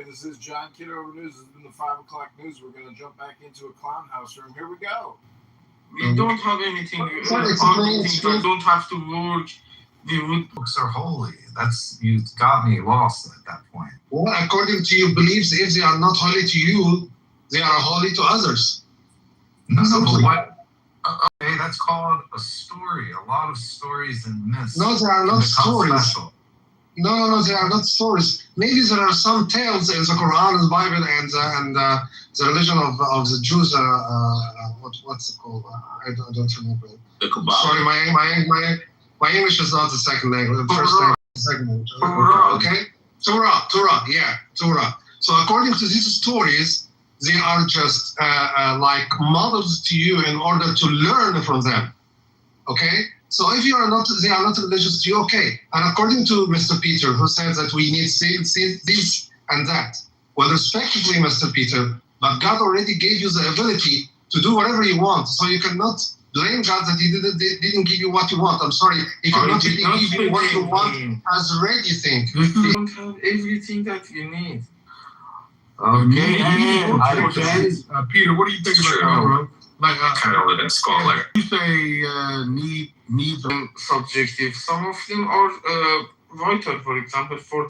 This is John Kitover News. This has been the 5 o'clock news. We're going to jump back into a clown house room. Here we go. We don't have anything. We don't have to work. Books are holy. You got me lost at that point. Well, according to your beliefs, if they are not holy to you, they are holy to others. No, but what? Okay, that's called a story. A lot of stories and myths. No, they are not stories. Special. No, they are not stories. Maybe there are some tales in the Quran and the Bible and the religion of the Jews. What's it called? I don't remember. The Kabbalah. Sorry, my English is not the second language. The first language, the second language. Okay, Torah. So according to these stories, they are just like models to you in order to learn from them. Okay. So if they are not religious to you, okay. And according to Mr. Peter, who says that we need this and that, well, respectively, Mr. Peter, but God already gave you the ability to do whatever you want. So you cannot blame God that He didn't give you what you want. I'm sorry, He cannot give you what you want as ready think. You don't have everything that you need. Okay, Peter, what do you think about that, bro? Like, kind of living scholar. You say needs are subjective. Some of them are vital. For example, for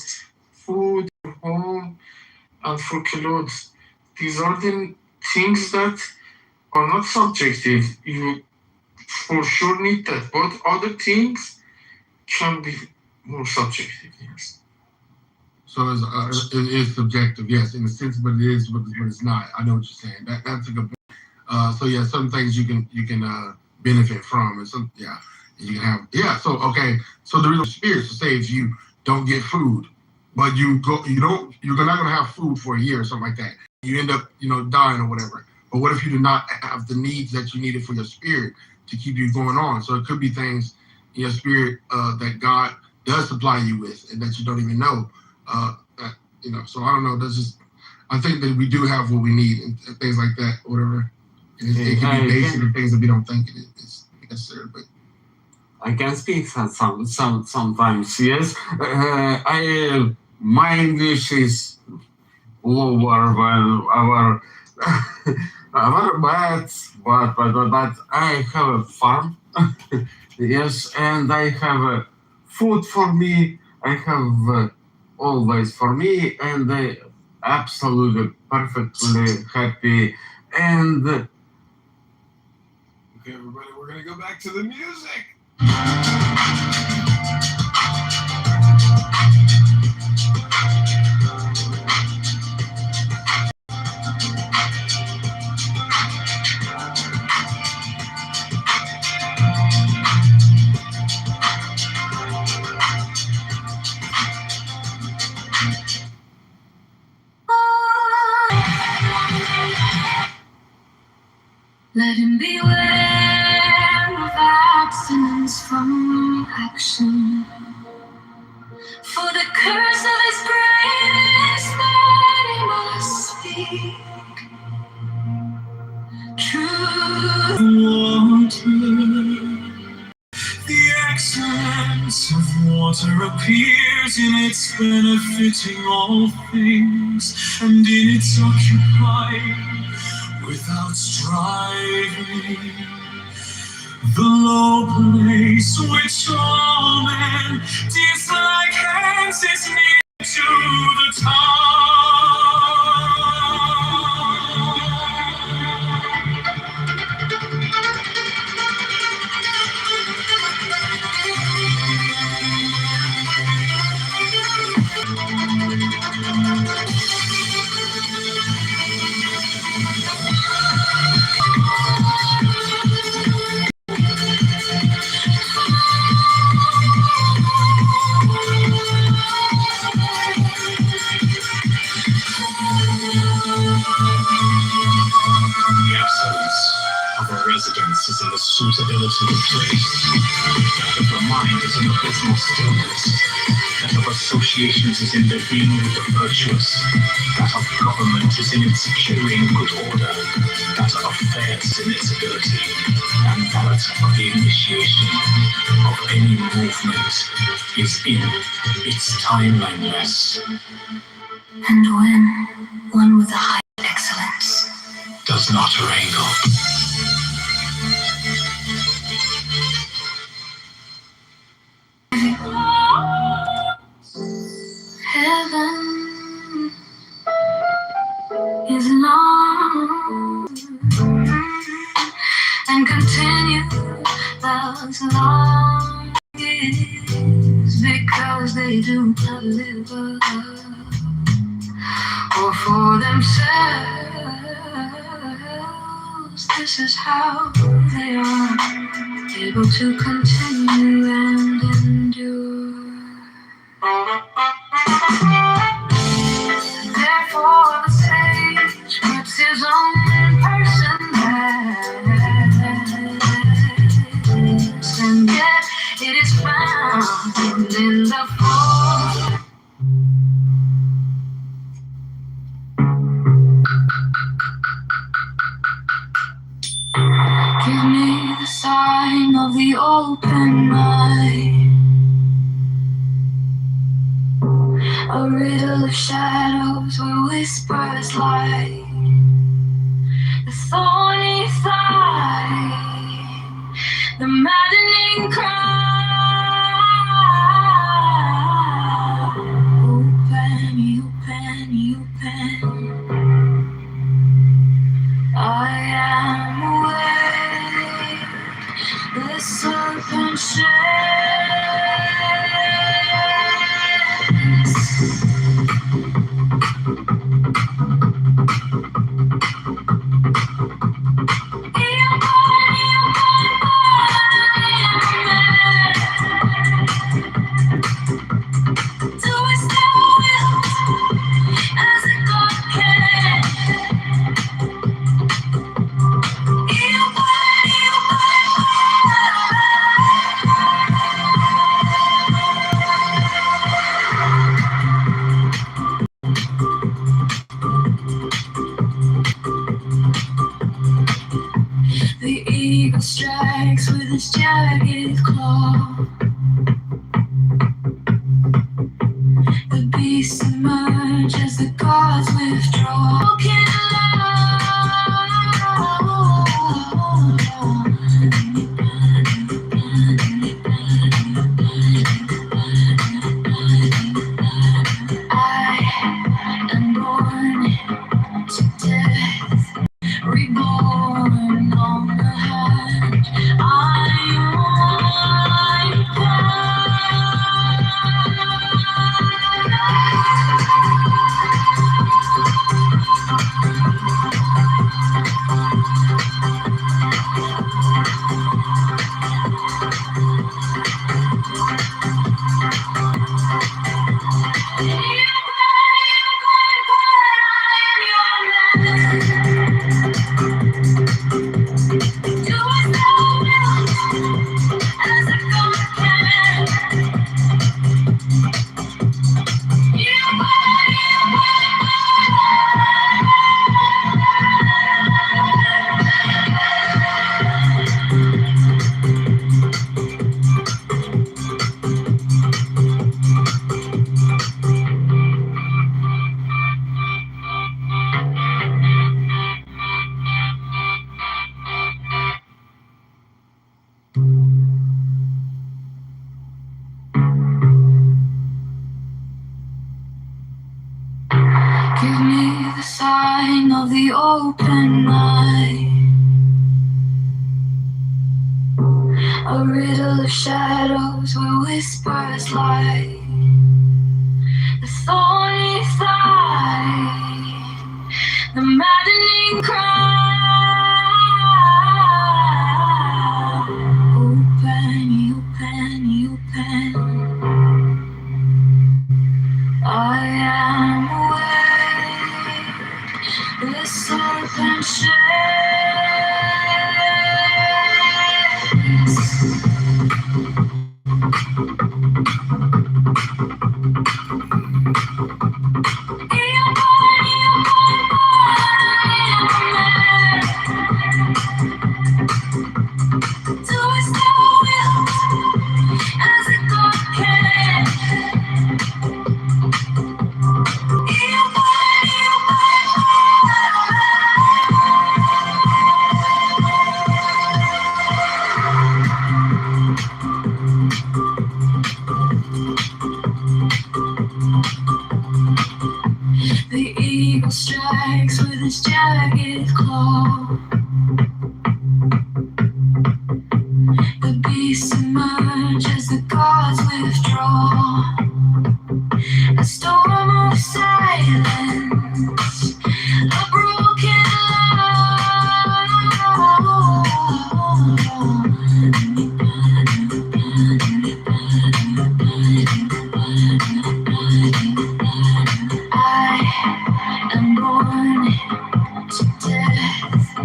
food, for home, and for clothes. These are the things that are not subjective. You for sure need that, but other things can be more subjective. Yes. So it is subjective, yes, in a sense, but it is, but it's not. I know what you're saying. That's a good point. So yeah, some things you can benefit from, and some you can have So the real spirit to say if you don't get food, but you're not gonna have food for a year or something like that. You end up dying or whatever. But what if you do not have the needs that you needed for your spirit to keep you going on? So it could be things in your spirit that God does supply you with, and that you don't even know. So I don't know. I think that we do have what we need and things like that, whatever. It can be basic and things that we don't think it is necessary, but I can speak sometimes. Yes, my English is lower than our but I have a farm. Yes, and I have food for me. I have always for me, and I absolutely perfectly happy and. Okay, everybody, we're going to go back to the music. Let him beware of abstinence from action. For the curse of his brain is that he must speak truth. The excellence of water appears in its benefiting all things, and in its occupying without striving. The low place which all men dislike hence is near to the top. to the place. That of the mind is in abysmal stillness. That of associations is in the being with the virtuous. That of government is in its securing good order. That of affairs is in its ability. And that of the initiation of any movement is in its timeliness. And when one with a high excellence Does not wrangle. heaven is long and continues as long as because they do not live or for themselves. This is how they are able to continue and endure. Therefore, the sage puts his own person last, and yet it is found in the form. Give me the sign of the open eye. A riddle of shadows where whispers lie. The thorny thigh, the maddening cry. Open, open, open. I am awake. The serpent shakes. The eagle strikes with his jagged claw. The beasts emerge as the gods withdraw. Broken I am born to death, reborn on the hand. I give me the sign of the open eye. A riddle of shadows where whispers lie. The thorny thigh, the maddening cry. Open, open, open. I am awake. The serpent shakes. The eagle strikes with his jagged claw. The beasts emerge as the gods withdraw. A storm of silence, a broken I am born to death,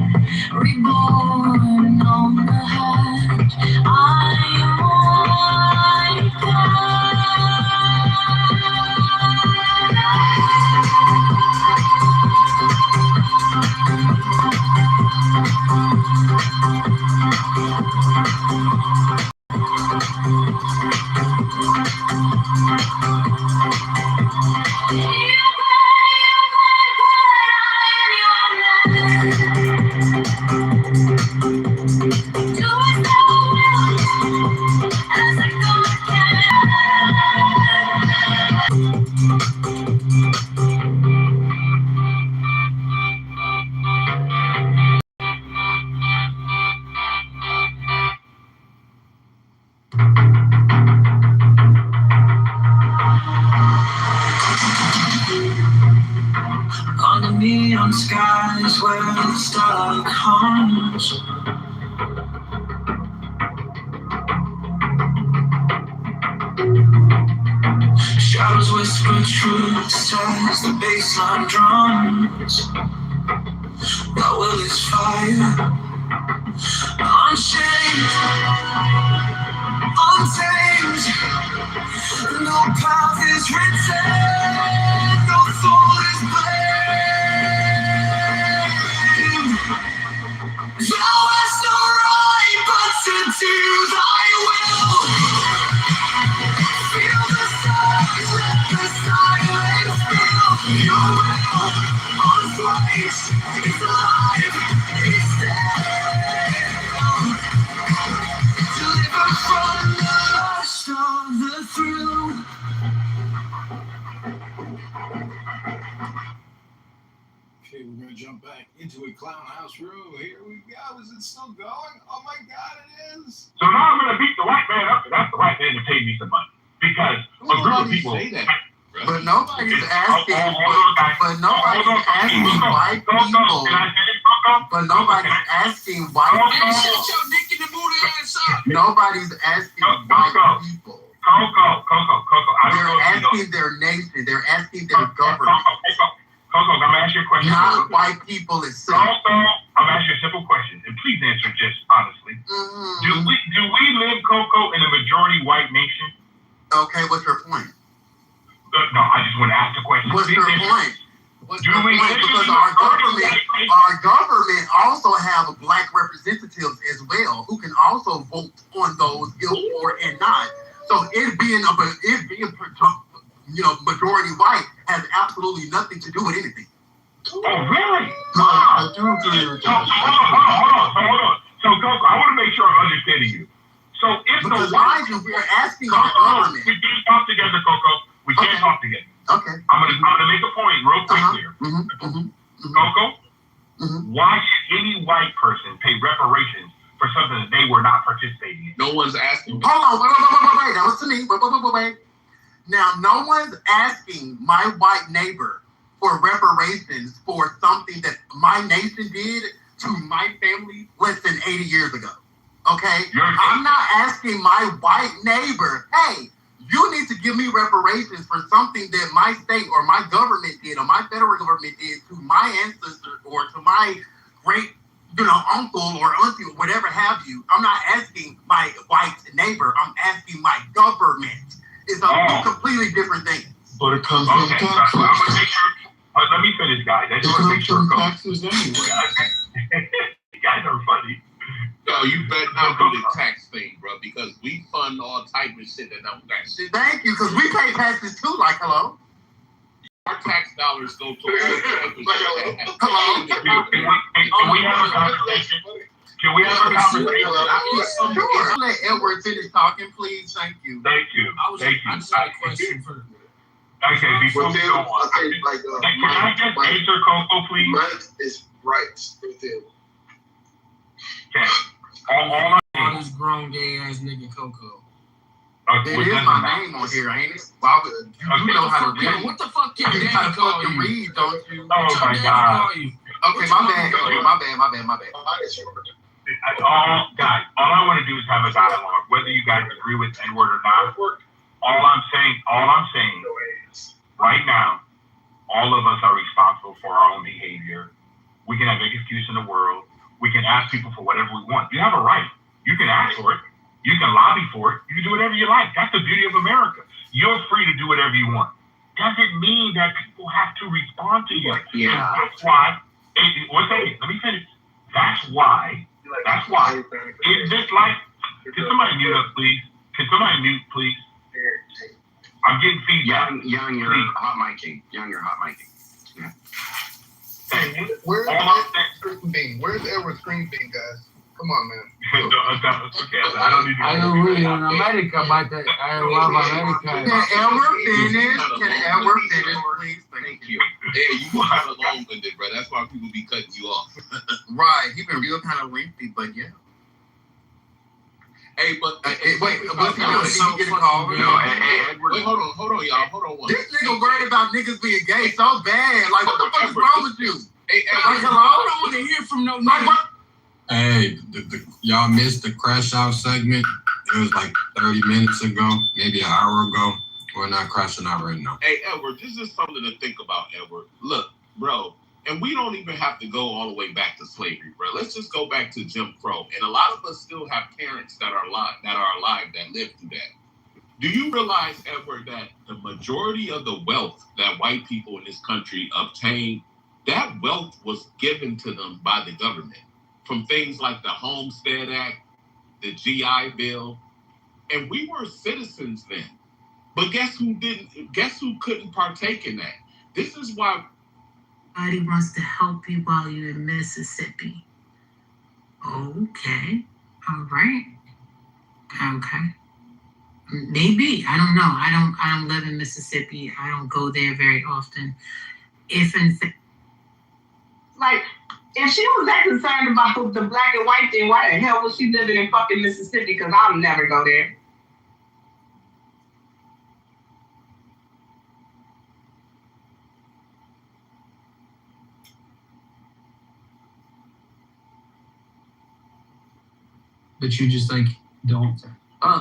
reborn on the hunt. I am on the neon skies where the star comes. Shadows whisper truths as the bassline drums. My will is fire, unchained, untamed. No path is written, no soul is blamed. Thou hast no right but to do thy will. Feel the stars, let the silence fill your will. On place, it's alive, it's still. Deliver from the lust of the thrill. Okay, we're gonna jump back into a clown house room. Here we go. Is it still going? Oh my God, it is. So now I'm gonna beat the white man up, and that's the white man to pay me some money because a group of people. Say that. But nobody's asking. But nobody's asking white Can I people. finish, Coco? But nobody's asking white Hey, people. shut your dick in the booty ass up. Nobody's asking white people. Coco. I don't They're know if you know. asking their nation. They're asking their government, Coco, I'm gonna ask you a question. not white people itself. Coco, I'm gonna ask you a simple question, and please answer just honestly. Do we live, Coco, in a majority white nation? Okay, what's your point? No, I just want to ask the question. What's Please your answer. point? What's Do your we point? live Because in a our majority government also have black representatives as well who can also vote on those or and not. So it being majority white has absolutely nothing to do with anything. Oh, really? No, I do agree with Hold on. So, Coco, I want to make sure I'm understanding you. So, if Because the white mind you, we're asking our government. we can't talk together, Coco. We can't Okay. talk together. Okay. I'm gonna make a point real quick here. Coco, why should any white person pay reparations for something that they were not participating in? No one's asking. Hold on, wait. That was to me. Wait. Now, no one's asking my white neighbor for reparations for something that my nation did to my family less than 80 years ago. Okay? I'm not asking my white neighbor, hey, you need to give me reparations for something that my state or my government did or my federal government did to my ancestor or to my great, uncle or auntie or whatever have you. I'm not asking my white neighbor. I'm asking my government. It's a completely different thing. But it comes from Okay, so taxes. I'm gonna make sure. Let me finish, guys. I It just want to make comes sure. from taxes anyway. You guys are funny. No, you better not do the tax thing, bro, because we fund all type of shit that don't got shit. Thank you, because we pay taxes too, like, hello? Our tax dollars go to all type of shit. Hello? Can we have a conversation? Can we have a conversation? Sure. Let Edward finish talking, please. Thank you. Thank you. Thank you. I just had a question for. Okay, before we go on, I think like can I just answer Coco, please? Mike is right with him. Okay. All I'm All this grown gay ass nigga Coco. okay, It which is doesn't my matter. name on here, ain't it? Why would you know how to read? What the fuck can You daddy gotta call fucking you? read, don't you? Oh What's your my daddy God. call you? Okay, my bad. Guys, all I want to do is have a dialogue, whether you guys agree with Edward or not. All I'm saying, right now, all of us are responsible for our own behavior. We can have any excuse in the world. We can ask people for whatever we want. You have a right. You can ask for it. You can lobby for it. You can do whatever you like. That's the beauty of America. You're free to do whatever you want. Doesn't mean that people have to respond to you. Yeah. That's why. Let me finish. That's why. Is this like? Can somebody mute up, please? Can somebody mute, please? I'm getting feedback. Young, you're hot micing. Yeah. Where's All I'm Edward's screen bean? Where's Edward's screen bean, guys? Come on, man. Okay, I don't need to. I don't really in America, but I love America. Can Edward finish, please? Thank you. Hey, you kind of long-winded, bro. That's why people be cutting you off. Right, he been real kind of lengthy, but yeah. Hey, but Wait, what's he doing? Did he get a call? No, Edward. Wait, hold on, y'all. Hold on one. This nigga worried about niggas being gay so bad. Like, what the fuck is wrong with you? Hey, Like, Edward. hello? I don't want to hear from no Like, nigga. what? Hey, y'all missed the crash out segment. It was like 30 minutes ago, maybe an hour ago. We're not crashing out right now. Hey, Edward, this is something to think about, Edward. Look, bro, and we don't even have to go all the way back to slavery, bro. Let's just go back to Jim Crow. And a lot of us still have parents that are alive, that lived through that. Do you realize, Edward, that the majority of the wealth that white people in this country obtained, that wealth was given to them by the government? From things like the Homestead Act, the GI Bill, and we were citizens then. But guess who didn't? Guess who couldn't partake in that? This is why. Nobody wants to help you while you're in Mississippi. Okay. All right. Okay. Maybe. I don't know. I don't live in Mississippi. I don't go there very often. If in fact, Like, if she was that concerned about the black and white thing, why the hell was she living in fucking Mississippi? Because I'll never go there. But you just like don't.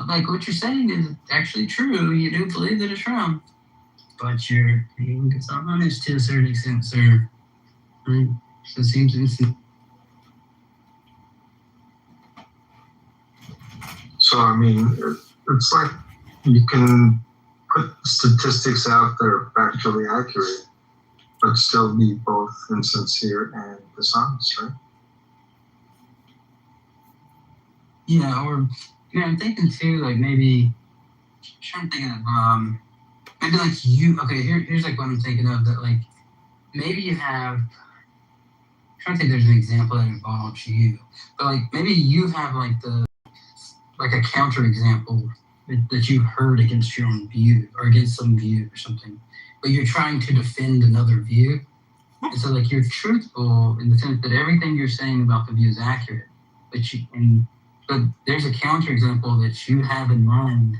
Like what you're saying is actually true. You do believe that it's wrong, but you're being dishonest to a certain extent, sir. Right? So it seems insane. So, I mean, it's like you can put statistics out that are factually accurate, but still be both insincere and dishonest, right? Yeah, or I'm thinking too, like maybe I'm thinking of maybe like you. Okay, here's like what I'm thinking of, that like maybe you have. I'm trying to think. There's an example that involves you, but like maybe you have like a counter example that you heard against your own view or against some view or something, but you're trying to defend another view, and so like you're truthful in the sense that everything you're saying about the view is accurate, but there's a counterexample that you have in mind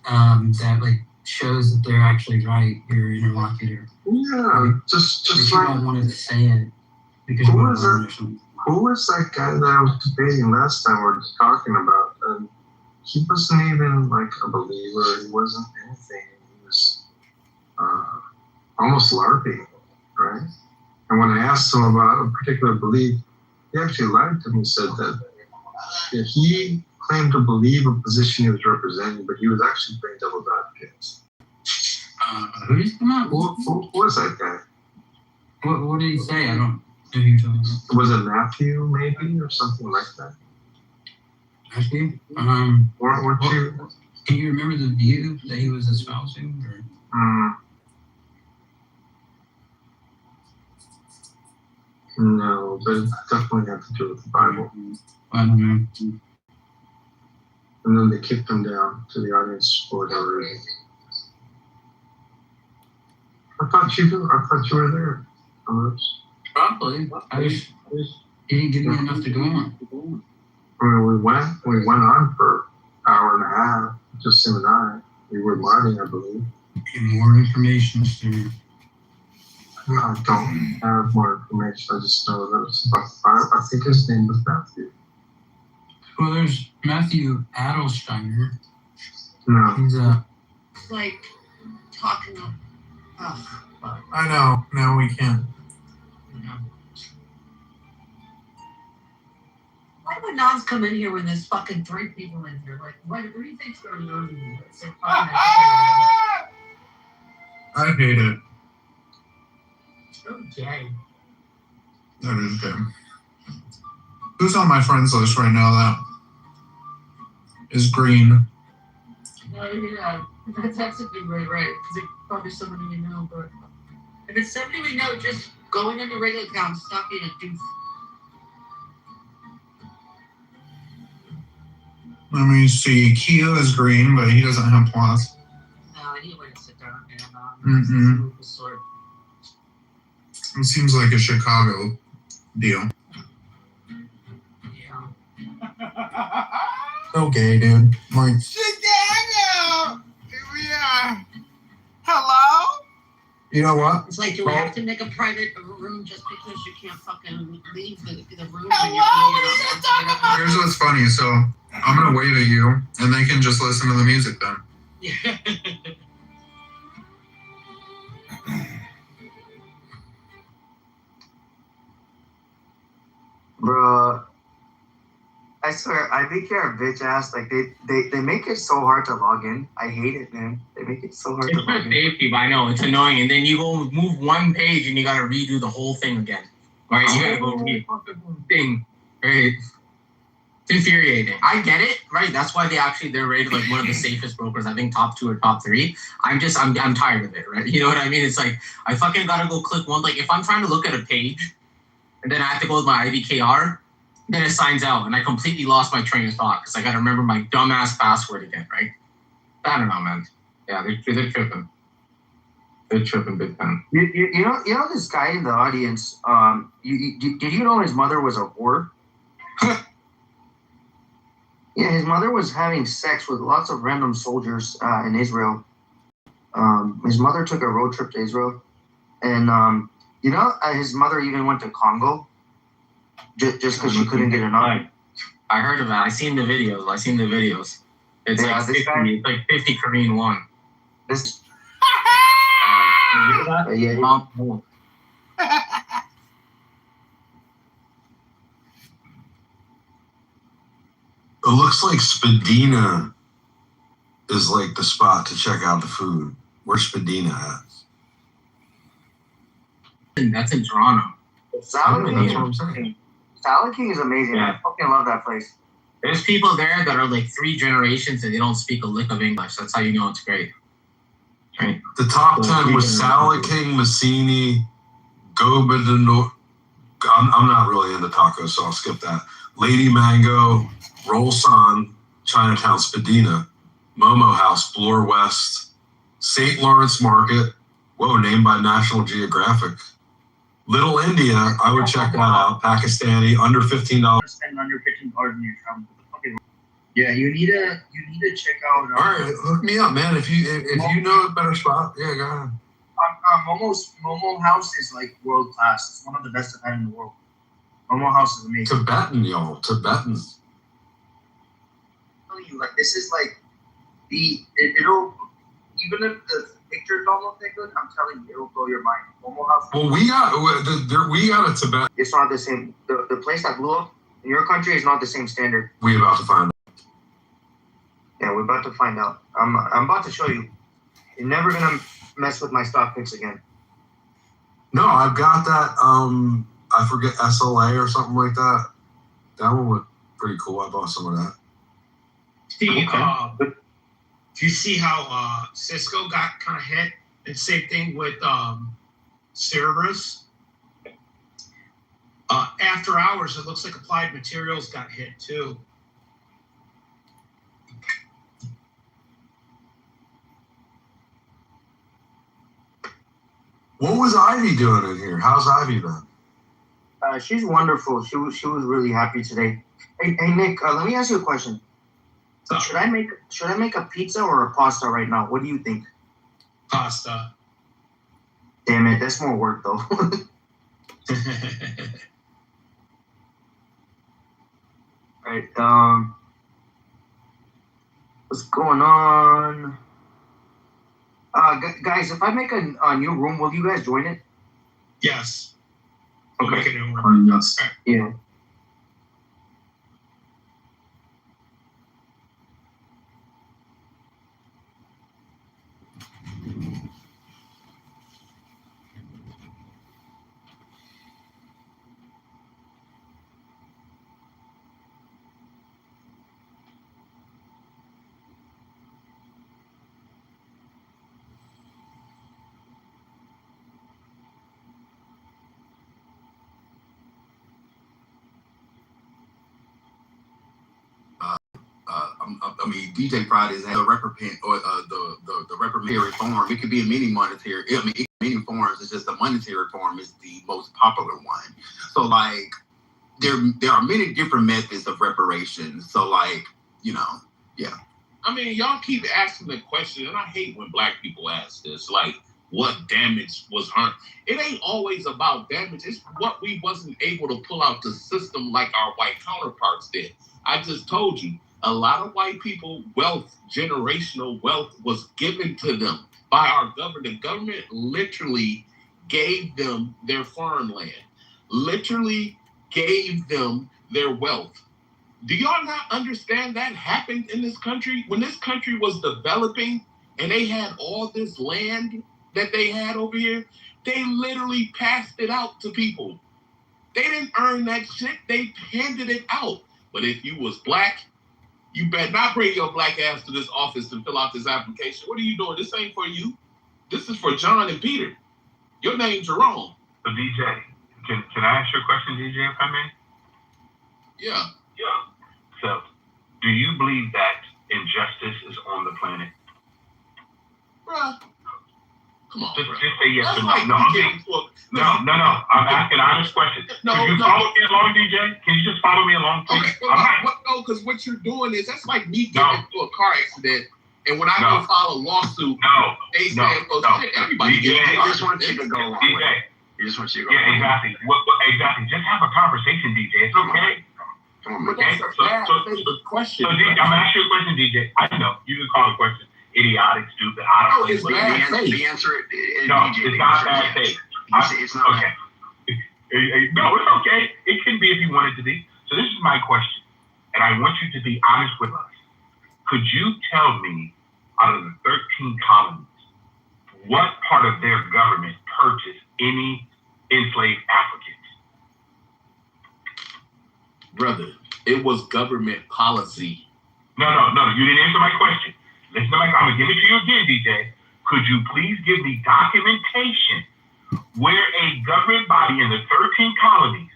that like shows that they're actually right, your interlocutor. Yeah, just but you like don't want to say it because you want to learn or something. who was that guy that I was debating last time we were talking about? And he wasn't even like a believer. He wasn't anything. He was almost LARPing, right? And when I asked him about a particular belief, he actually lied to me. He said that he claimed to believe a position he was representing, but he was actually playing devil's advocate. Who did he come out? Who was that guy? What did he say? I don't know who you're talking about. Was it Matthew, maybe, or something like that? Matthew? Weren't you? Can you remember the view that he was espousing? Or? No, but it definitely had to do with the Bible. I don't know. And then they kicked him down to the audience for whatever reason. I thought you were there. Probably. He didn't give me enough to go on. I mean, we went on for an hour and a half, just him and I. We were modding, I believe. Get more information, sir. I don't have more information. I just know that it's about I think his name was Matthew. Well, there's Matthew Adelsteiner. No. He's like talking of. I know. No, we can't. Why would Nas come in here when there's fucking 3 people in here? Like, what do you think's going on in here? It's so fucking I hate it. okay. That is good. Who's on my friends list right now that is green? Yeah, that's absolutely right, because it's probably somebody we know, but if it's somebody we know, just going into regular account, stop being a doof. Let me see. Kia is green, but he doesn't have plus. No, he wouldn't sit down and It seems like a Chicago deal. Okay, dude. Like, Chicago! Here we are. Hello? you know what? It's like, do we have to make a private room just because you can't fucking leave the room? Here's what's funny. So I'm gonna wave at you, and they can just listen to the music then. Bro, I swear, I think you're a bitch ass. Like they make it so hard to log in. I hate it, man. They make it so hard It's to for log in. safety, but I know it's annoying. And then you go move one page and you gotta redo the whole thing again. Right? You gotta go read the whole thing. Right? It's infuriating. I get it, right? That's why they're rated like one of the safest brokers. I think top 2 or top 3. I'm tired of it, right? You know what I mean? It's like I fucking gotta go click one. Like if I'm trying to look at a page and then I have to go with my IVKR, then it signs out and I completely lost my train of thought because I gotta remember my dumbass password again, right? I don't know, man. Yeah, they're tripping. They're tripping big time. You know this guy in the audience. Did you know his mother was a whore? Yeah, his mother was having sex with lots of random soldiers in Israel. His mother took a road trip to Israel, and his mother even went to Congo just because she couldn't get enough. I heard of that. I seen the videos. It's Yeah, like this 50. guy- It's like 50 Korean won. This. Yeah. Mom. It looks like Spadina is like the spot to check out the food. Where's Spadina at? That's in Toronto. Salad King, That's what I'm saying. Salad King is amazing. Yeah. I fucking love that place. There's people there that are like 3 generations and they don't speak a lick of English. That's how you know it's great. Right? The top So 10 was we can- Salad King, Massini, Gobadino. I'm not really into tacos, so I'll skip that. Lady Mango, Roll San, Chinatown Spadina, Momo House, Bloor West, St. Lawrence Market. Whoa, named by National Geographic. Little India, I would check that out. Pakistani, under $15. Spend under $15 when you're traveling to the fucking. Yeah, you need to check out. All right, hook me up, man. If you know a better spot, yeah, go ahead. Momo House is like world class. It's one of the best I've had in the world. Momo House is amazing. Tibetan, y'all. Tibetan. Like this is like it'll even if the pictures don't look that good, I'm telling you, it'll blow your mind. Momo House. Well, we got a Tibetan. It's not the same. The place that blew up in your country is not the same standard. We about to find out. Yeah, we're about to find out. I'm about to show you. You're never gonna mess with my stock picks again. No, I've got that. I forget SLA or something like that. That one looked pretty cool. I bought some of that. See, do you see how Cisco got kind of hit? And same thing with Cerberus. After hours, it looks like Applied Materials got hit too. What was Ivy doing in here? How's Ivy been? She's wonderful. She was really happy today. Hey Nick, let me ask you a question. Should I make a pizza or a pasta right now? What do you think? Pasta. Damn it, that's more work though. Right. What's going on? Guys, if I make a new room, will you guys join it? Yes. Okay. Yes. Yeah. I mean, DJ Fridays has a reprimand or the reprimandary form. It could be a mini monetary. I mean, many forms. It's just the monetary form is the most popular one. So like, there are many different methods of reparations. So like, yeah. I mean, y'all keep asking the question, and I hate when black people ask this, like, what damage was earned? It ain't always about damage. It's what we wasn't able to pull out the system like our white counterparts did. I just told you, a lot of white people, wealth, generational wealth was given to them by our government. The government literally gave them their farmland, literally gave them their wealth. Do y'all not understand that happened in this country? When this country was developing and they had all this land that they had over here, they literally passed it out to people. They didn't earn that shit. They handed it out. But if you was black, you better not bring your black ass to this office to fill out this application. What are you doing? This ain't for you. This is for John and Peter. Your names are wrong. So DJ, can I ask you a question, DJ, if I may? Yeah. So, do you believe that injustice is on the planet? Bruh. Come on, Just say yes or no. Like No, I'm asking an honest question. Could you follow me along, DJ? Can you just follow me along, please? Okay, no, because what you're doing is that's like me getting into a car accident, and when I go file a lawsuit, they say, shit, everybody DJ, gets I just want you to go along with it. You just want you to go along. Yeah, exactly. Exactly. Just have a conversation, DJ. It's okay. But that's a bad question. So, DJ, I'm asking you a question, DJ. I know. You can call the question idiotic, stupid, out of place. The answer is no, DJ. It's not bad faith. It's not okay. No, it's okay. It can be if you want it to be. So this is my question, and I want you to be honest with us. Could you tell me, out of the 13 colonies, what part of their government purchased any enslaved Africans? Brother, it was government policy. No, you didn't answer my question. Listen to I'm going to give it to you again, DJ. Could you please give me documentation where a government body in the 13 colonies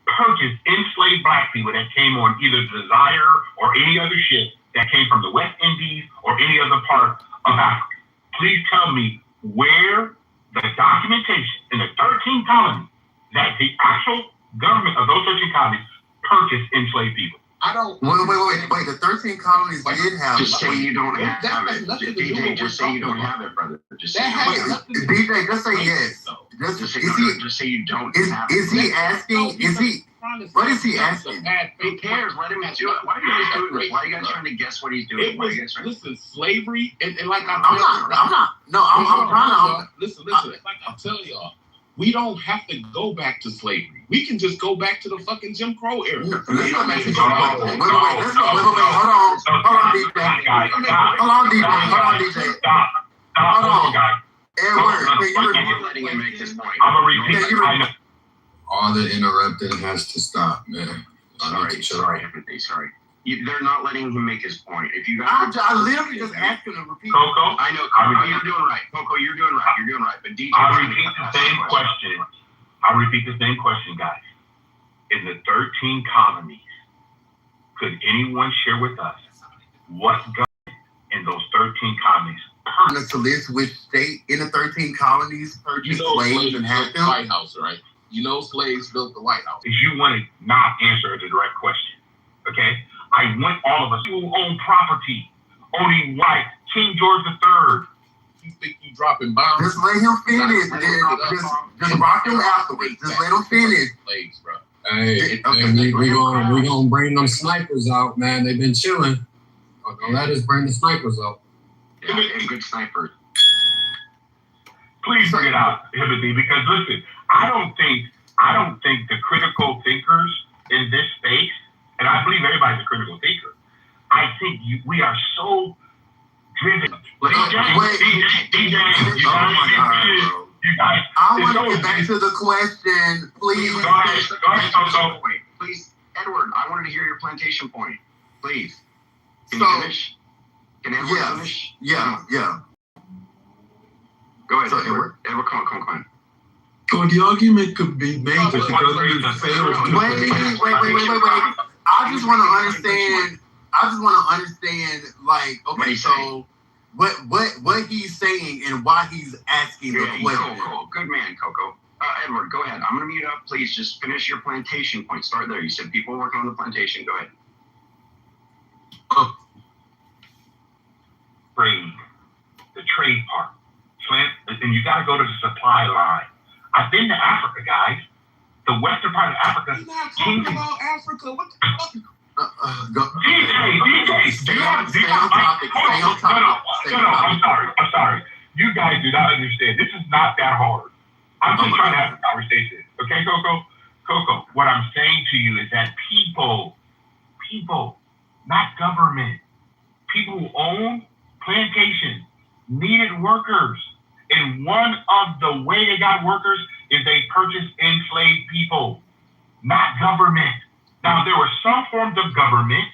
purchased enslaved black people that came on either Desire or any other ship that came from the West Indies or any other part of Africa? Please tell me where the documentation in the 13 colonies that the actual government of those 13 colonies purchased enslaved people. I don't. Wait. The 13 colonies did have. Just say you don't have it. DJ, just say you don't have it, brother. Just say DJ, just say yes. Just say you don't have it. Is he asking? What is he asking? Who cares? Let him do it. Why are you guys doing this? Why are you guys trying to guess what he's doing? Listen, slavery and like I'm trying to. Listen. Like I'm telling y'all, We don't have to go back to slavery. We can just go back to the fucking Jim Crow era. Let's go back to Jim Crow. Wait, hold on, DJ. Hold on, DJ. Hold on. Edward, You're letting him make his point. I'm gonna repeat. All the interrupting has to stop, man. Sorry. They're not letting him make his point. If you guys, I literally just asked him to repeat. Coco, I know, Coco, you're doing right. Coco, you're doing right. But DJ, I'll repeat the same question. I'll repeat the same question, guys. In the 13 colonies, could anyone share with us what government in those 13 colonies? To list which state in the 13 colonies purchased slaves and had built the them? White House, right? You know slaves built the White House. Is you want to not answer the direct question, okay? I want all of us who own property, owning white, King George III. You think you dropping bombs? Just let him finish. Just rock him afterwards. Just let him finish. Slaves, bro. Hey, we gonna bring them snipers out, man. They've been chilling. Don't let us bring the snipers out. Yeah, and good sniper. Please bring it out, Hibby, because listen, I don't think the critical thinkers in this space, and I believe everybody's a critical thinker. I think we are so driven. DJ, you guys. I want to get back to the question, please. Please, Edward, I wanted to hear your plantation point. Please. Can you finish? Can Edward finish? Yeah. Go ahead, Edward. Edward, come on. Well, the argument could be made that the government failed to Wait. I just want to understand. Like, okay, so what he's saying and why he's asking the question. Coco. Good man, Coco. Edward, go ahead. I'm gonna mute up. Please just finish your plantation point. Start there. You said people working on the plantation. Go ahead. The trade part. And you got to go to the supply line. I've been to Africa, guys. The western part of Africa. You're not talking about Africa. What the fuck? DJ, stay on topic. I'm sorry. You guys do not understand. This is not that hard. I'm just trying to have a conversation. Okay, Coco, what I'm saying to you is that people, not government, people who own plantations needed workers. And one of the way they got workers is they purchased enslaved people, not government. Now, there were some forms of government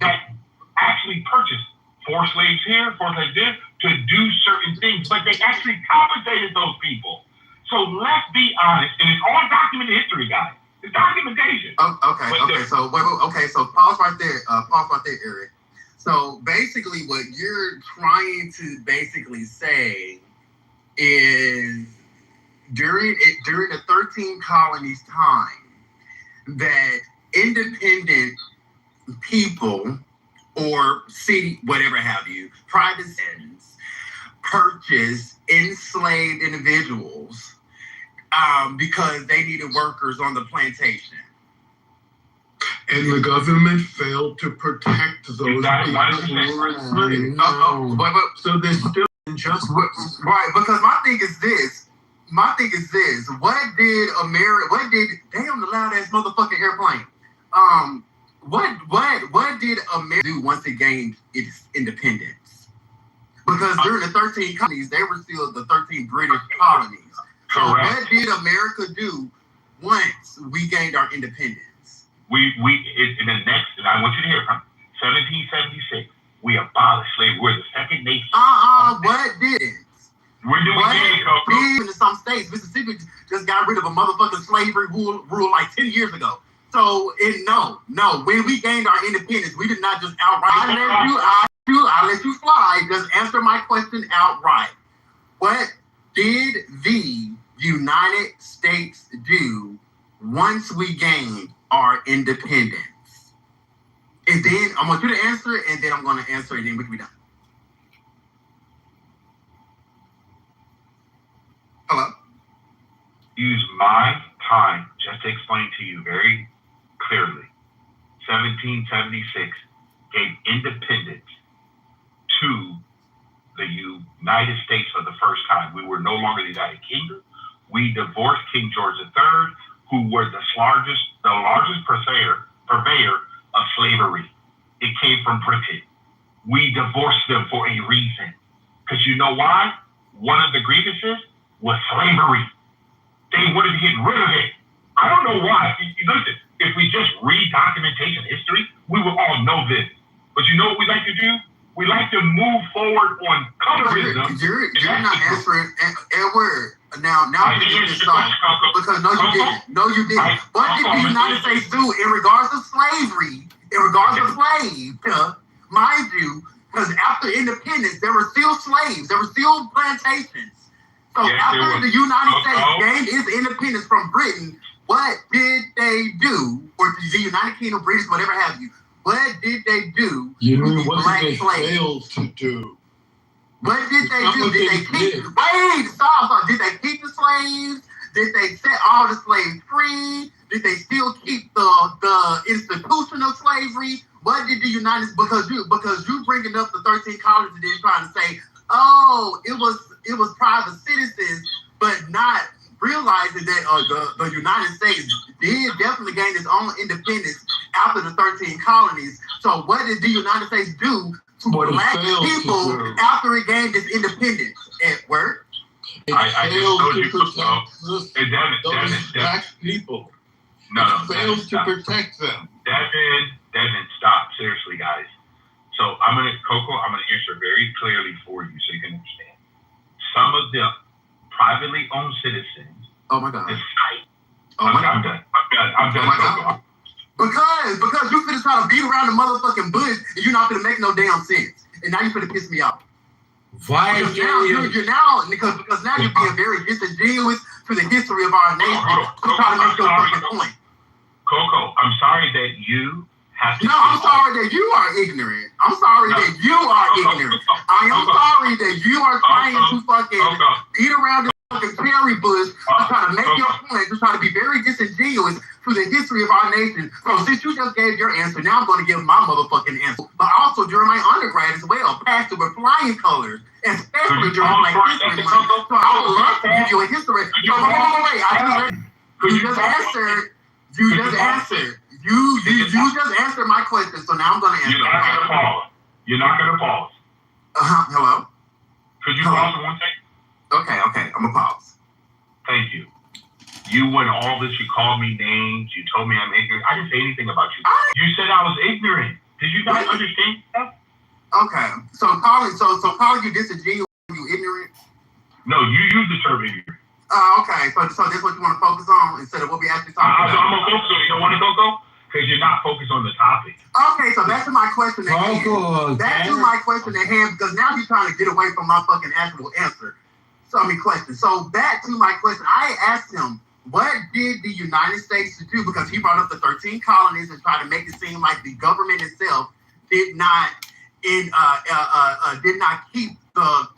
that actually purchased 4 slaves here, 4 slaves there, to do certain things, but they actually compensated those people. So let's be honest, and it's all documented history, guys. It's documentation. So pause right there. Eric. So basically, what you're trying to basically say is during the 13 colonies time that independent people or city, whatever have you, private citizens purchased enslaved individuals because they needed workers on the plantation. And the government failed to protect those people who were enslaved. So there's still injustice. Right, because my thing is this. What did damn the loud ass motherfucking airplane. What did America do once it gained its independence? Because during the 13 colonies, they were still the 13 British colonies. So what did America do once we gained our independence? In the next, and I want you to hear from 1776, we abolished slavery. We're the second nation. What did it? When did we get it, Coco? In some states, Mississippi just got rid of a motherfucking slavery rule like 10 years ago. So, no. When we gained our independence, we did not just outright. I'll let you fly. Just answer my question outright. What did the United States do once we gained our independence? And then I want you to answer it, and then I'm going to answer it, and then we can be done. Hello? Use my time just to explain to you very clearly. 1776 gave independence to the United States for the first time. We were no longer the United Kingdom. We divorced King George III, who was the largest purveyor of slavery. It came from Britain. We divorced them for a reason. Because you know why? One of the grievances was slavery. They wanted to get rid of it. I don't know why. Listen, if we just read documentation history, we will all know this. But you know what we like to do? We like to move forward on colorism. You're not answering Edward. Now I'm going to get this off. Because no, you didn't. No, you didn't. What did the United States do in regards to slavery? In regards to slaves, mind you, because after independence, there were still slaves. There were still plantations. So after the United States gained its independence from Britain, what did they do? Or the United Kingdom, British, whatever have you. What did they do You to mean the what black did they slaves? fail to do? What did they do? What Did they they keep? did. Wait, stop. Did they keep the slaves? Did they set all the slaves free? Did they still keep the institution of slavery? What did the United because you bringing up the 13 colonies and then trying to say, oh, it was private citizens, but not realizing that the United States did definitely gain its own independence after the 13 colonies. So what did the United States do to black people after it gained its independence? Edward? I just told you, those black people. No, fails to protect them. Devin, stop. Seriously, guys. So Coco, I'm gonna answer very clearly for you so you can understand. Some of the privately owned citizens. Oh my God. I'm done. Coco. Because you finna try to beat around the motherfucking bush and you're not gonna make no damn sense. And now you're finna piss me off. Why? Because now you're being very disingenuous to the history of our nation to try to make your fucking point. Coco, I'm sorry that you have to. No, I'm sorry that you are ignorant. I'm sorry that you are ignorant. I am sorry that you are trying to fucking beat around this fucking cherry bush to try to make your point, to try to be very disingenuous to the history of our nation. So since you just gave your answer, now I'm going to give my motherfucking answer. But also during my undergrad as well, passed with flying colors, especially during Black History Month. So I would love to give you a history. So wait. You just answered. You just answered my question. So now I'm going to answer. You're not going to pause. Hello? Could you pause for 1 second? Okay. I'm going to pause. Thank you. You went all this. You called me names. You told me I'm ignorant. I didn't say anything about you. You said I was ignorant. Did you guys understand that? Okay. So calling you disingenuous, you ignorant? No, you use the term ignorant. Okay. So that's what you want to focus on instead of what we actually talking about. I'm going to focus on. You don't want to go? Because you're not focused on the topic. Okay, so back to my question at hand. Back to my question at hand, because now you're trying to get away from my fucking actual answer. Question. So back to my question. I asked him, what did the United States do? Because he brought up the 13 colonies and tried to make it seem like the government itself did not keep the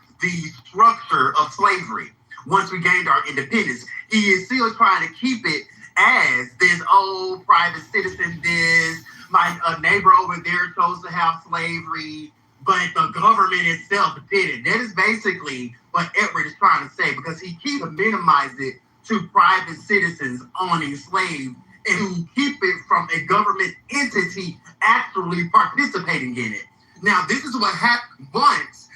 structure of slavery once we gained our independence. He is still trying to keep it as this old private citizen did. My neighbor over there chose to have slavery, but the government itself didn't. That is basically what Edward is trying to say, because he keeps minimizing it to private citizens owning slaves and keep it from a government entity actually participating in it. Now, this is what happened once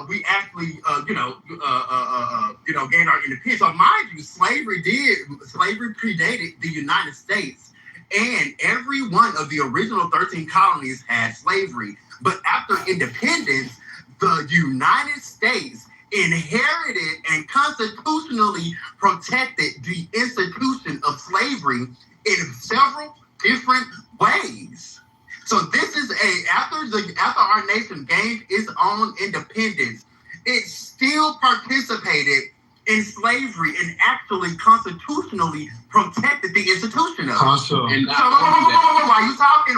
we actually, gained our independence. So, mind you, slavery predated the United States, and every one of the original 13 colonies had slavery. But after independence, the United States inherited and constitutionally protected the institution of slavery in several different ways. So this is after our nation gained its own independence, it still participated in slavery and actually constitutionally protected the institution of it. Awesome. Why you talking?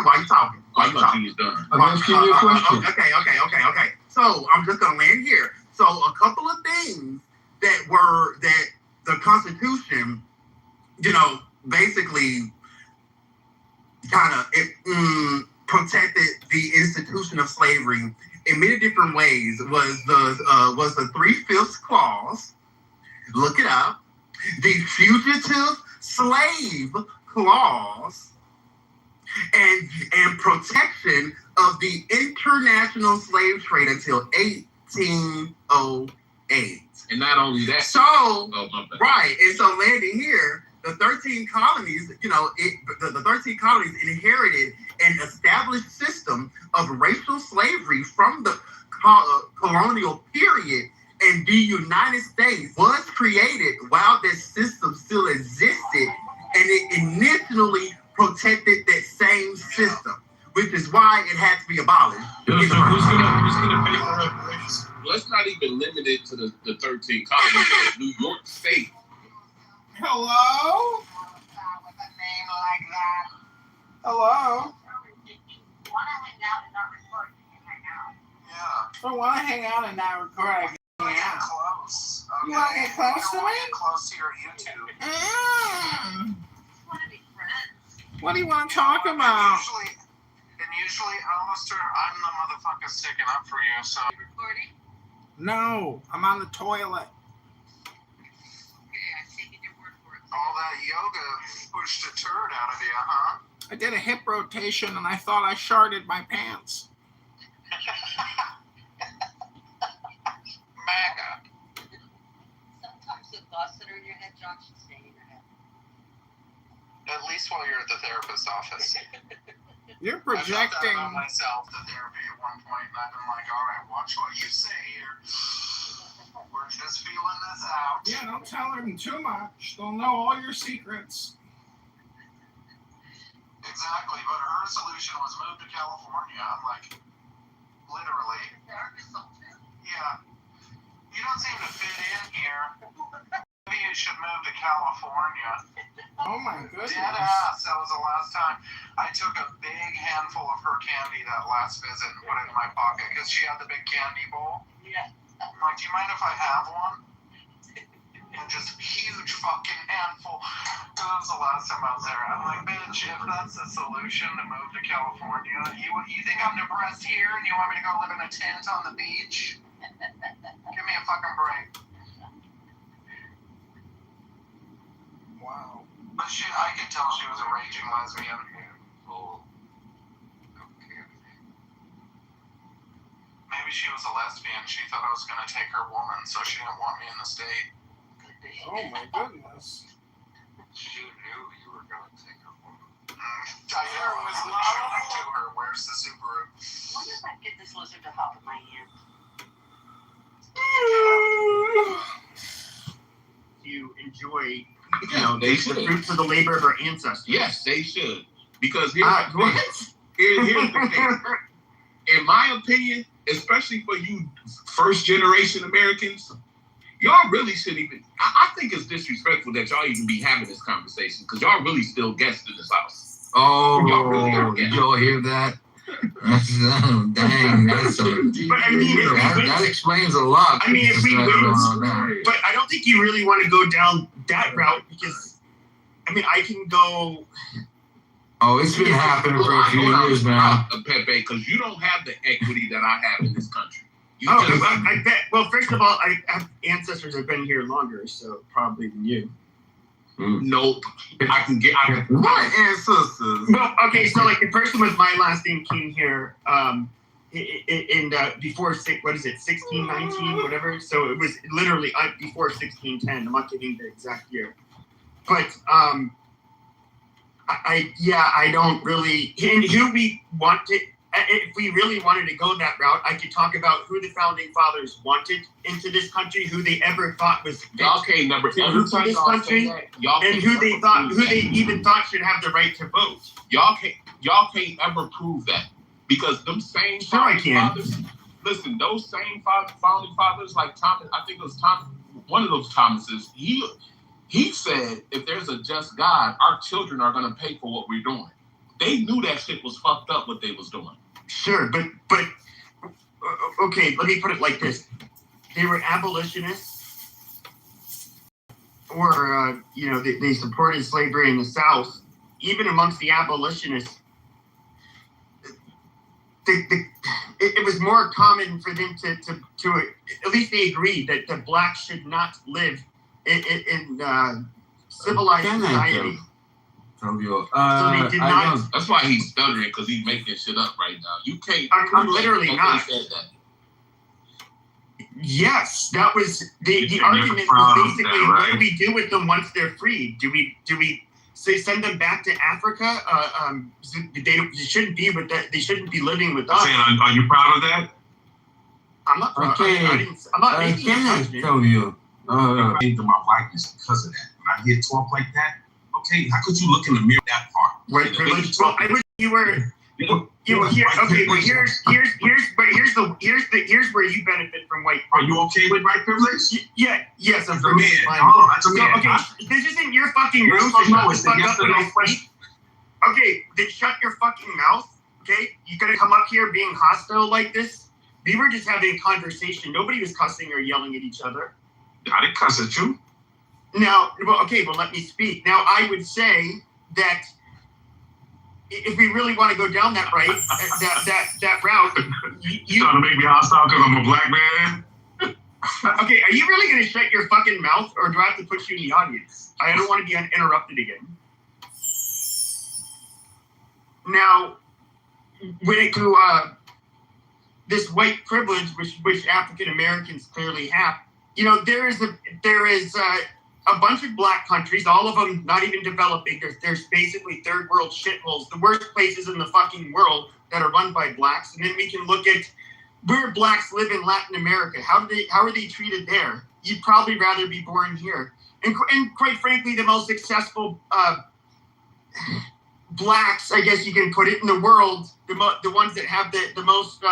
I'm asking you a question. Okay. So I'm just gonna land here. So a couple of things that the Constitution, basically kind of protected the institution of slavery in many different ways was the 3/5 clause. Look it up. the fugitive slave clause and protection of the international slave trade until 1808. And not only that, Right, and so landing here, the 13 colonies, the 13 colonies inherited an established system of racial slavery from the colonial period, and the United States was created while this system still existed, and it initially protected that same system, which is why it had to be abolished. Who's gonna pay for reparations? Let's not even limit it to the 13 colonies. New York State. Hello? Hello? If I want to hang out and not record, I can hang out. Close. Okay? You want to get close to me? Close to your YouTube. What do you want to talk about? Usually, Alistair, I'm the motherfucker sticking up for you, so. Recording? No, I'm on the toilet. All that yoga pushed a turd out of you, huh? I did a hip rotation and I thought I sharted my pants. MAGA. Sometimes the thoughts that are in your head, John, should stay in your head. At least while you're at the therapist's office. You're I thought that projecting. about myself, the therapy at one point, and I've been like, all right, watch what you say here. We're just feeling this out. Yeah, don't tell them too much. They'll know all your secrets. Exactly, but her solution was move to California. I'm like, literally. Yeah. You don't seem to fit in here. Maybe you should move to California. Oh my goodness. Dead ass. That was the last time. I took a big handful of her candy that last visit and put it in my pocket because she had the big candy bowl. Yeah. I'm like, do you mind if I have one? And just huge fucking handful. That was the last time I was there. I'm like, bitch, if that's the solution to move to California, you think I'm depressed here and you want me to go live in a tent on the beach? Give me a fucking break. Wow. But I could tell she was a raging lesbian. Oh. Okay. Maybe she was a lesbian. She thought I was going to take her woman, so she didn't want me in the state. Oh my goodness. She knew you were going to take her woman. Diana was showing to her, where's the Subaru? I wonder if I can get this lizard to hop in my hand. You enjoy, They should. the fruits of the labor of our ancestors. Yes, they should. Because here's the thing. Here's the thing. In my opinion, especially for you first generation Americans, y'all really shouldn't even. I think it's disrespectful that y'all even be having this conversation because y'all really still guests in this house. Oh, Y'all really are guests. y'all hear that? Dang, that's so deep. But I mean, that explains a lot. I mean, if we went, but I don't think you really want to go down that route because, I mean, I can go. Oh, it's been happening for a few years now. Pepe, because you don't have the equity that I have in this country. I bet. Well, first of all, I have ancestors that have been here longer, so probably than you. Nope. I can get. What ancestors? Well, okay, so like the person with my last name came here before 1619, whatever. So it was literally before 1610. I'm not giving the exact year, but I don't really. And who we want to. If we really wanted to go that route, I could talk about who the founding fathers wanted into this country, who they ever thought was y'all can't number to this country, and who they even thought should have the right to vote. Y'all can't ever prove that because them same founding fathers. Listen, those same founding fathers, like Thomas, I think it was Thomas, one of those Thomases. He said, if there's a just God, our children are going to pay for what we're doing. They knew that shit was fucked up what they was doing. Sure, but okay, let me put it like this: they were abolitionists, or they supported slavery in the South. Even amongst the abolitionists, it was more common for them to at least they agreed that the blacks should not live in civilized Can society. Tell you? So they did not. That's why he's stuttering, because he's making shit up right now. You can't. I'm literally Pepe not. said that. Yes, that was the you're argument proud was of basically that, what right? do we do with them once they're freed? Do we say send them back to Africa? They shouldn't be with that. They shouldn't be living with I'm us. saying, are you proud of that? I'm not. Okay. I'm not making Can I judgment. tell you? I into my blackness because of that. When I hear talk like that, okay, how could you look in the mirror that part? White privilege. Well, I wish you were. You were here. Okay, well here's where you benefit from white privilege. Are you okay with white privilege? Yeah. Yes, I'm As a man. fine. Oh, as a So, man. okay, this isn't your fucking Yes room. or So no? shut the It's a fuck yes up or when no I speak. question. Okay, then shut your fucking mouth. Okay, you gonna come up here being hostile like this? We were just having a conversation. Nobody was cussing or yelling at each other. I didn't cuss at you. Now, well, okay, well, let me speak. Now, I would say that if we really want to go down that that route, You trying to make me hostile because I'm a black man? Okay, are you really going to shut your fucking mouth, or do I have to put you in the audience? I don't want to be interrupted again. Now, when it to this white privilege, which African Americans clearly have, you know, there is a bunch of black countries, all of them not even developing. There's basically third world shitholes, the worst places in the fucking world that are run by blacks, and then we can look at where blacks live in Latin America. How are they treated there? You'd probably rather be born here. And quite frankly, the most successful blacks, I guess you can put it, in the world, the ones that have the most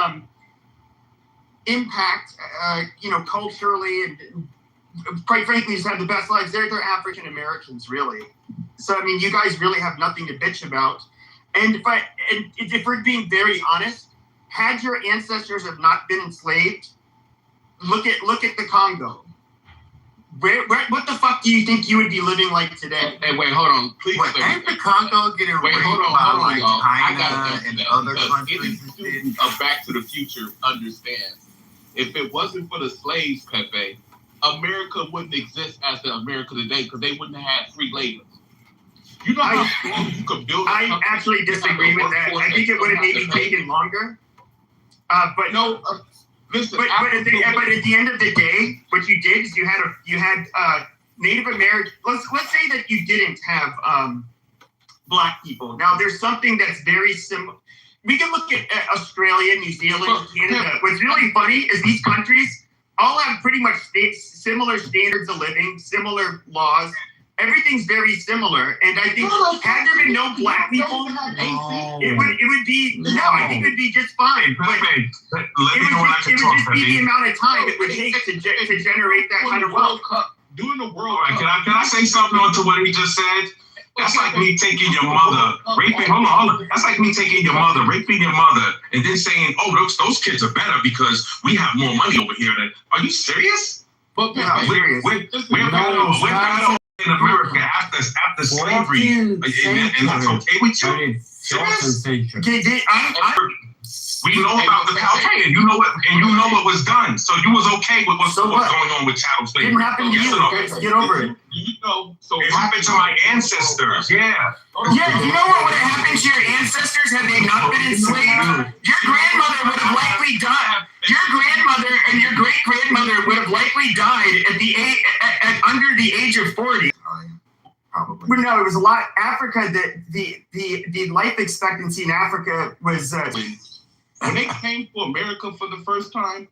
impact, culturally and quite frankly, just have the best lives. They're African Americans, really. So I mean, you guys really have nothing to bitch about. And if we're being very honest, had your ancestors have not been enslaved, look at the Congo. What the fuck do you think you would be living like today? Hey, wait, hold on, please. Ain't the Congo getting raped by like y'all. I China gotta and that other because countries any and shit? student of Back to the Future understands. If it wasn't for the slaves, Pepe, America wouldn't exist as the America today because they wouldn't have had free labor. You know how strong you could build. I actually disagree with that. I think it would have maybe taken longer. But no, listen. But at the end of the day, what you did is you had Native American. Let's say that you didn't have black people. Now there's something that's very similar. We can look at Australia, New Zealand, Canada. What's really funny is these countries all have pretty much similar standards of living, similar laws. Everything's very similar, and I think had there been no black people, it would be I think it would be just fine. But it would just be the amount of time it would take to generate that kind of wealth. Doing the world. All right, can I say something onto what he just said? That's like me taking your mother, raping. Hold on. That's like me taking your mother, raping your mother, and then saying, "Oh, those kids are better because we have more money over here." Are you serious? But serious. We're better in America after slavery, and that's okay with you? Serious? We know about the okay, and you know what was done. So you was okay with what's going on with chattel slavery. Didn't happen to you. Get over it. You know, so it happened to my ancestors. Yeah. Yeah, you know what would have happened to your ancestors had they not been enslaved? Your grandmother would have likely died. Your grandmother and your great grandmother would have likely died at under the age of 40. Probably. Well, no, it was a lot. Africa, the life expectancy in Africa was. When they came to America for the first time,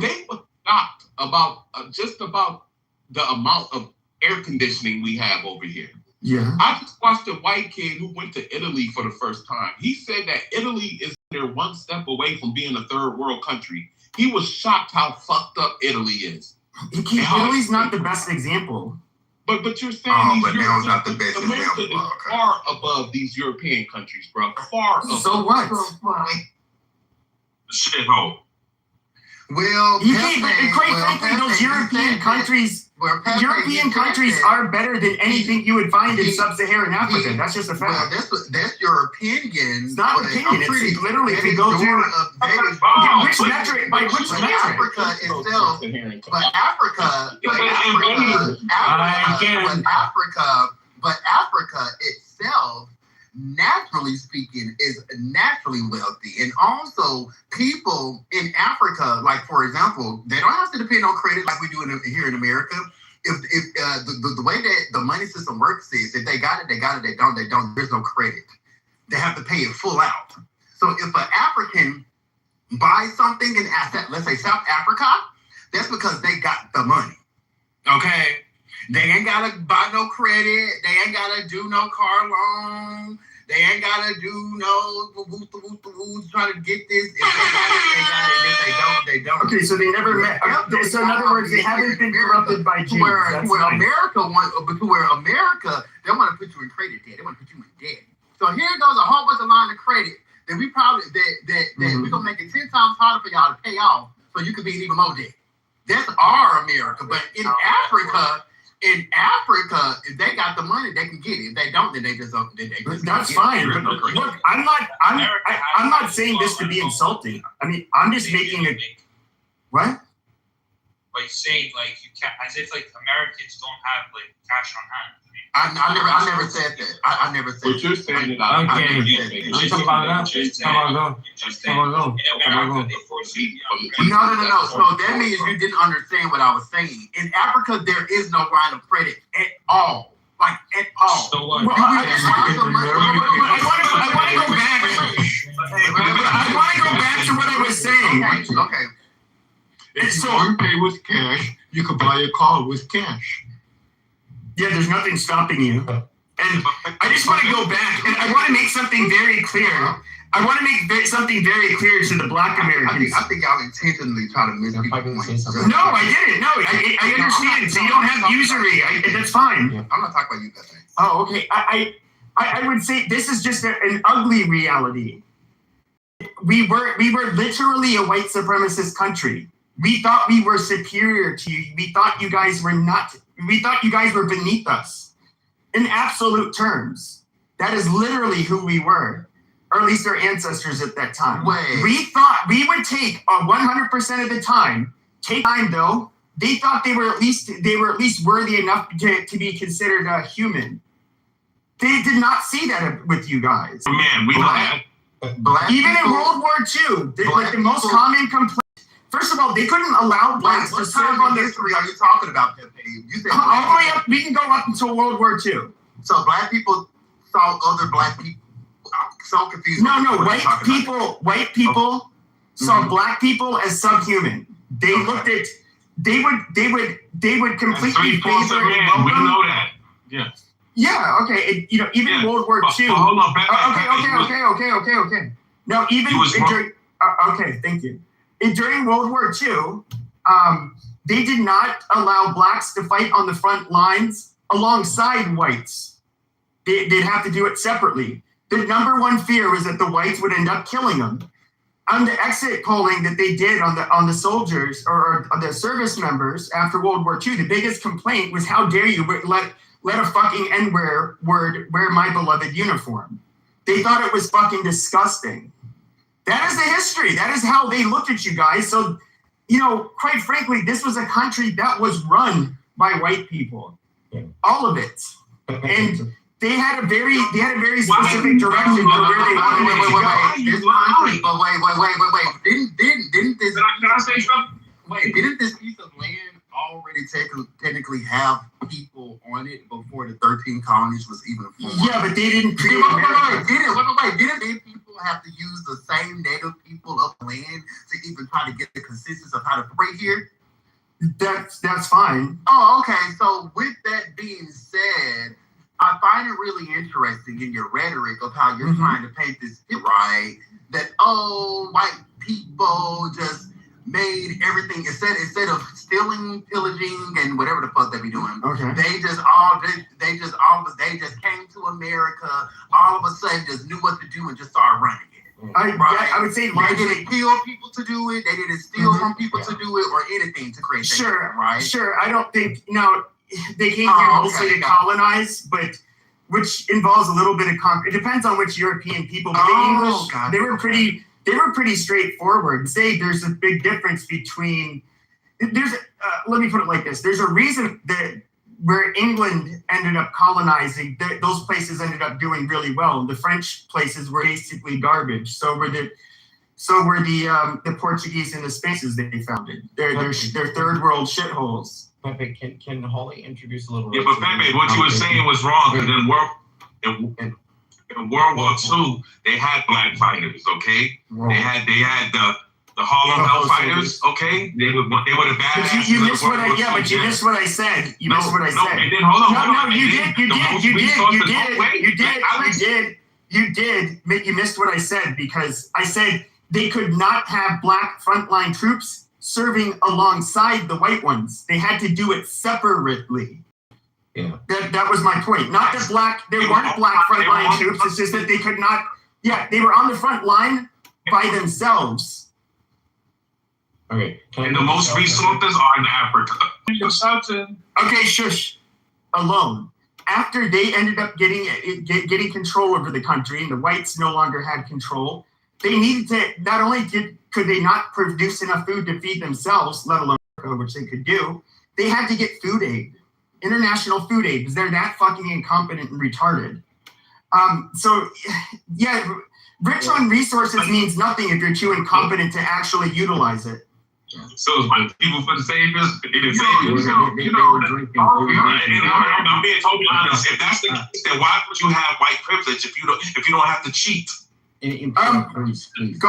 they were shocked about just about the amount of air conditioning we have over here. Yeah. I just watched a white kid who went to Italy for the first time. He said that Italy is there one step away from being a third world country. He was shocked how fucked up Italy is. Italy's not the best example. But you're saying but now not the best America example. is far above these European countries, bro. Far above. So what? Shithole. Well, quite frankly, those European countries are better than anything you would find in sub-Saharan Africa. That's just a fact. Well, that's your opinion. It's not opinion. It's literally if you go through which metric. By which metric? Africa itself, but Africa, But Africa itself, naturally speaking, is naturally wealthy. And also, people in Africa, like for example, they don't have to depend on credit like we do here in America. If the way that the money system works is, if they got it, they got it. They don't. There's no credit. They have to pay it full out. So if an African buys something in, let's say South Africa, that's because they got the money. Okay. They ain't gotta buy no credit. They ain't gotta do no car loan. They ain't gotta do no try to get this. If they got it, they got it. If they don't, they don't. Okay, so they never met. So in other words, they haven't been corrupted by Jews. Where America, they want to put you in credit debt. They want to put you in debt. So here goes a whole bunch of line of credit that we probably we're gonna make it 10 times harder for y'all to pay off, so you could be in even more debt. That's our America. But in Africa, if they got the money, they can get it. If they don't, then they just don't. That's fine. But look, I'm not saying this to be insulting. I mean, I'm just making it. What? But you say like you can't, as if like Americans don't have like cash on hand. I never said that. I never said. But you're saying that. No. So that means you didn't understand what I was saying. In Africa, there is no line of credit at all. Like at all. So what? Well, I want to go back. I want to go back to what I was saying. Okay. If you want to pay with cash, you can buy a car with cash. Yeah, there's nothing stopping you. And I just want to go back, and I want to make something very clear. I want to make something very clear to the Black Americans. I think y'all intentionally try to miss people's points. No, I didn't. No, I understand. So you don't have usury. That's fine. I'm not talking about you, that thing. Oh, okay. I would say this is just an ugly reality. We were literally a white supremacist country. We thought we were superior to you. We thought you guys were not. We thought you guys were beneath us. In absolute terms, that is literally who we were, or at least our ancestors at that time. We thought we would take 100% of the time. Take time though. They thought they were at least worthy enough to be considered human. They did not see that with you guys. Man, we know that. Even in World War II, the most common complaint. First of all, they couldn't allow blacks to serve on the history are you talking about, Pepe? You said all the way up. We can go up until World War II. So black people saw other black people. I'm so confused. No. White people saw black people as subhuman. They looked at. They would completely favor. We know that. Yeah. Yeah. Okay. Even World War II. Hold on. Okay. No, even okay. Thank you. During World War II, they did not allow blacks to fight on the front lines alongside whites. They'd have to do it separately. The number one fear was that the whites would end up killing them. On the exit polling that they did on the soldiers or the service members after World War II, the biggest complaint was, how dare you let a fucking N-word wear my beloved uniform. They thought it was fucking disgusting. That is the history. That is how they looked at you guys. So, quite frankly, this was a country that was run by white people. All of it. And they had a very specific direction for where they wanted it to go. Wait. Didn't this? Can I say something? Wait, didn't this piece of land already technically have people on it before the 13 colonies was even formed? Yeah, but they didn't create America. Didn't people have to use the same native people of the land to even try to get the consensus of how to pray here? That's fine. Oh, okay. So with that being said, I find it really interesting in your rhetoric of how you're trying to paint this picture, right? That white people just made everything instead of stealing, pillaging, and whatever the fuck they be doing. Okay. They just came to America, all of a sudden just knew what to do and just started running it. I would say they didn't kill people to do it. They didn't steal from people to do it or anything to create that, right? Sure. I don't think they came here mostly to colonize, but which involves a little bit of it depends on which European people. But the English, they were pretty straightforward. Say there's a big difference between let me put it like this. There's a reason that where England ended up colonizing, those places ended up doing really well. The French places were basically garbage. So were the Portuguese and the Spaniards they founded. They're third world shitholes. Pepe, can Holly introduce a little? Yeah, but Pepe, what you were saying was wrong. Because in World War II, they had black fighters. Okay, they had the Harlem Hellfighters. Okay, they were the bad. But you missed what you missed what I said. You missed what I said. And then hold on. You did. You missed what I said because I said they could not have black frontline troops serving alongside the white ones. They had to do it separately. Yeah. That was my point. Not that they weren't black frontline troops. It's just that they could not. Yeah, they were on the front line by themselves. Okay. And the most resources are in Africa. Okay, shush. Alone. After they ended up getting control over the country and the whites no longer had control, they needed to, not only could they not produce enough food to feed themselves, let alone which they could do, they had to get food aid, international food aid, because they're that fucking incompetent and retarded. So, yeah, rich on resources means nothing if you're too incompetent to actually utilize it. So it's white people for the saviors. They didn't say I'm being totally honest. If that's the case, then why would you have white privilege if you don't have to cheat? Go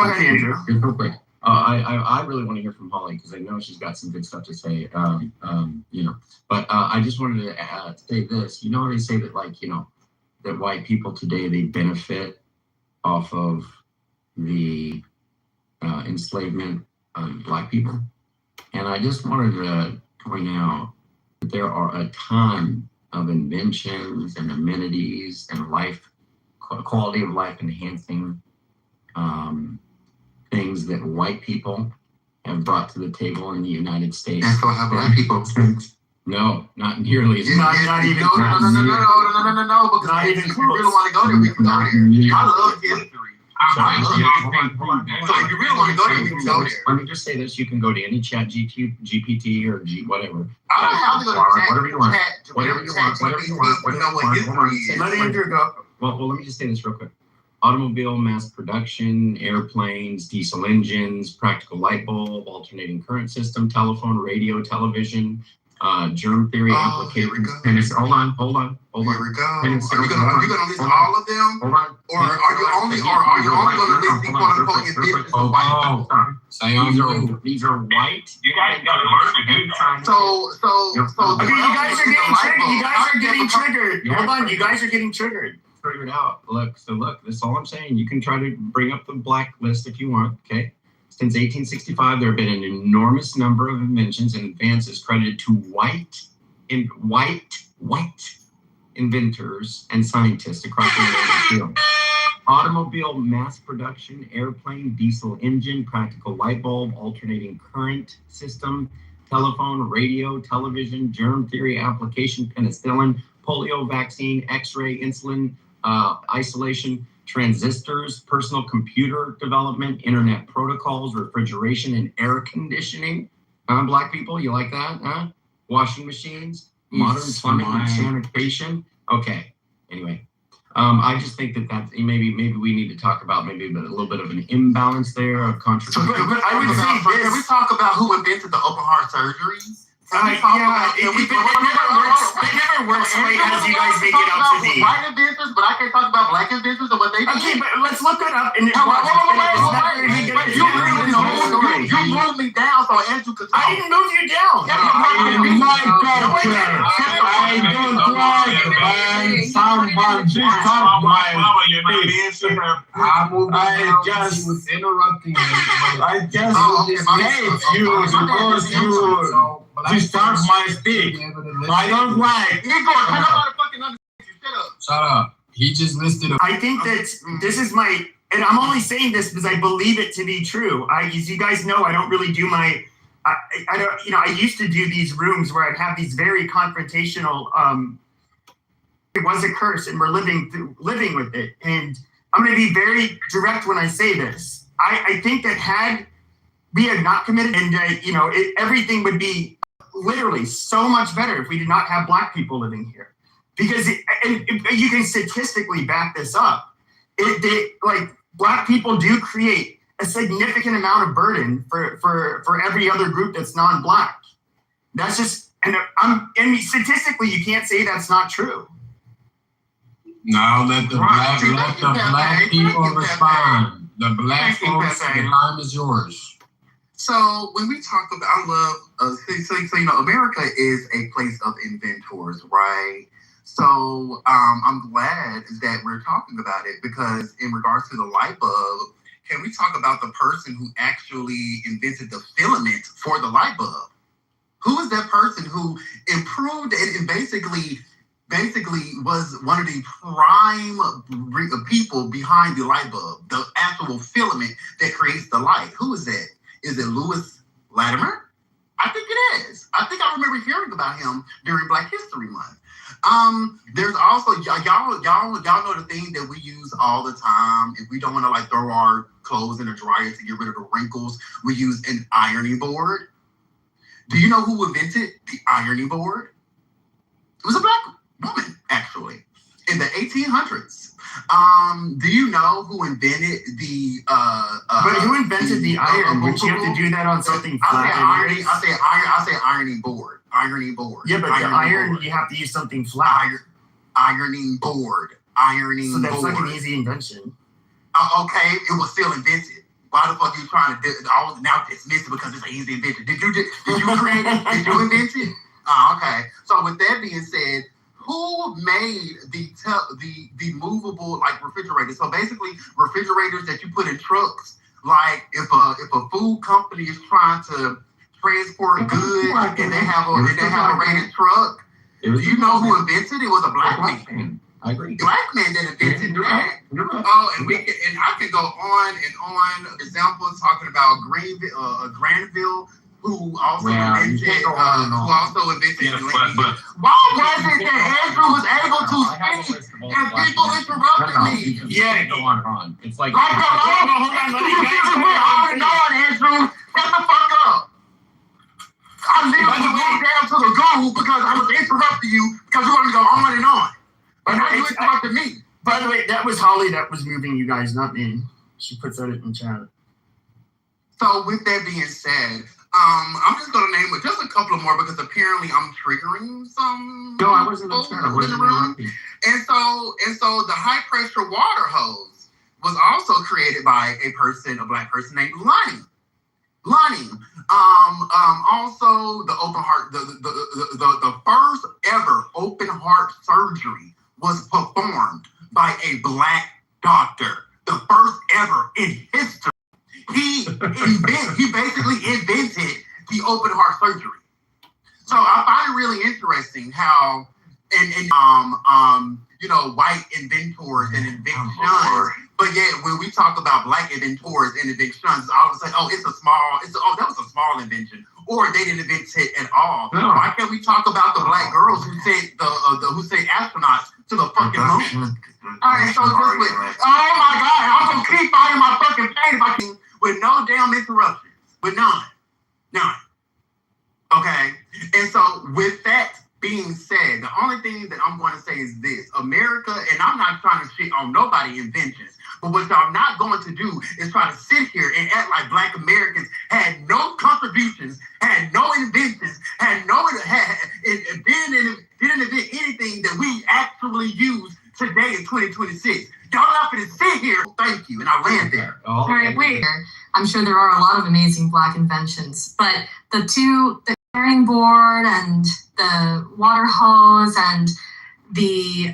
ahead, Andrew. Real quick. I really want to hear from Holly because I know she's got some good stuff to say. But I just wanted to say this. You know, they say that that white people today, they benefit off of the enslavement of black people. And I just wanted to point out that there are a ton of inventions and amenities and quality of life enhancing things that white people have brought to the table in the United States. And so have black people. No, not nearly as much. Not even close. No, because if you really want to go there, we can go there. I love history. So if you really want to go there, we can go there. Let me just say this: you can go to any chat GPT or whatever. I don't have to go to whatever you want. Let Andrew go. Well, let me just say this real quick. Automobile, mass production, airplanes, diesel engines, practical light bulb, alternating current system, telephone, radio, television, germ theory applications. Hold on. Here we go. Are you gonna list all of them? Hold on. Or are you only gonna list the quote unquote inventions of white people? These are white. You guys got to learn to do that. So okay, you guys are getting triggered. Hold on, you guys are getting triggered. Figured out. Look, this is all I'm saying. You can try to bring up the black list if you want, okay? Since 1865, there have been an enormous number of inventions and advances credited to white inventors and scientists across the field. Automobile, mass production, airplane, diesel engine, practical light bulb, alternating current system, telephone, radio, television, germ theory application, penicillin, polio vaccine, x-ray, insulin, isolation, transistors, personal computer development, internet protocols, refrigeration, and air conditioning. Black people, you like that? Huh? Washing machines, modern plumbing and sanitation. Okay. Anyway, I just think that maybe we need to talk about maybe a little bit of an imbalance there of contribution. But I would say this. Can we talk about who invented the open heart surgery? It never works quite as you guys make it out to be. White inventors, but I can't talk about black inventors and what they did. Okay, but let's look it up and you moved me down so Andrew could talk. I didn't move you down. Someone disturbed my I just interrupting you. I just hate you because you disturb my speech. I don't like. Shut up. He just listed. I think that this is my, and I'm only saying this because I believe it to be true. As you guys know, I don't really do my. I don't. I used to do these rooms where I'd have these very confrontational. It was a curse, and we're living with it. And I'm going to be very direct when I say this. I think that had we had not committed, and everything would be literally so much better if we did not have black people living here, because you can statistically back this up. Like black people do create a significant amount of burden for every other group that's non-black. That's just, and statistically you can't say that's not true. Now let the black people respond. The black folks, the line is yours. So when we talk about, I love, so America is a place of inventors, right? So I'm glad that we're talking about it, because in regards to the light bulb, can we talk about the person who actually invented the filament for the light bulb? Who is that person who improved and basically was one of the prime people behind the light bulb, the actual filament that creates the light? Who is that? Is it Lewis Latimer? I think it is. I think I remember hearing about him during Black History Month. There's also y'all know the thing that we use all the time. If we don't want to like throw our clothes in the dryer to get rid of the wrinkles, we use an ironing board. Do you know who invented the ironing board? It was a black woman, actually, in the 1800s. Do you know who invented the but who invented the iron? Would you have to do that on something flat? I say ironing board. Ironing board. Yeah, but the iron board. You have to use something flat. Ironing board. Ironing board. So that's like an easy invention. Okay, it was still invented. Why the fuck are you trying to now dismiss it because it's an easy invention? Did you create it? Did you invent it? Okay. So with that being said, who made the movable like refrigerators? So basically, refrigerators that you put in trucks. Like if a food company is trying to transport goods and they have a rated truck, do you know who invented it? It was a black man. I agree. Black man that invented that. Oh, and I could go on and on. Examples talking about Granville, who also invented. Why was it that Andrew was able to speak and people interrupted me? Yeah, go on. It's like hold on. Let me Andrew. Shut the fuck up. I literally went down to the Google because I was interrupting you because you wanted to go on and on. But now you interrupted me. By the way, that was Holly that was moving you guys, not me. She puts that in chat. So with that being said, I'm just gonna name it just a couple of more because apparently I'm triggering some. No, I wasn't interrupting. And so the high pressure water hose was also created by a black person named Lonnie. Also the open heart, the first ever open heart surgery was performed by a black doctor. The first ever in history. He basically invented the open heart surgery. So I find it really interesting how white inventors and inventions, but yet when we talk about black inventors and inventions, all of a sudden, that was a small invention, or they didn't invent it at all. No. Why can't we talk about the black girls who sent who sent astronauts to the fucking moon? All right, so just with, oh my God, I'm gonna keep finding my fucking page if I can, with no damn interruptions, with none. Okay, and so with that being said, the only thing that I'm going to say is this: America, and I'm not trying to shit on nobody's inventions, but what y'all not going to do is try to sit here and act like Black Americans had no contributions, had no inventions, didn't invent anything that we actually use today in 2026. Y'all not going to sit here. Thank you, and I land there. All right, wait. I'm sure there are a lot of amazing Black inventions, but the ironing board and the water hose and the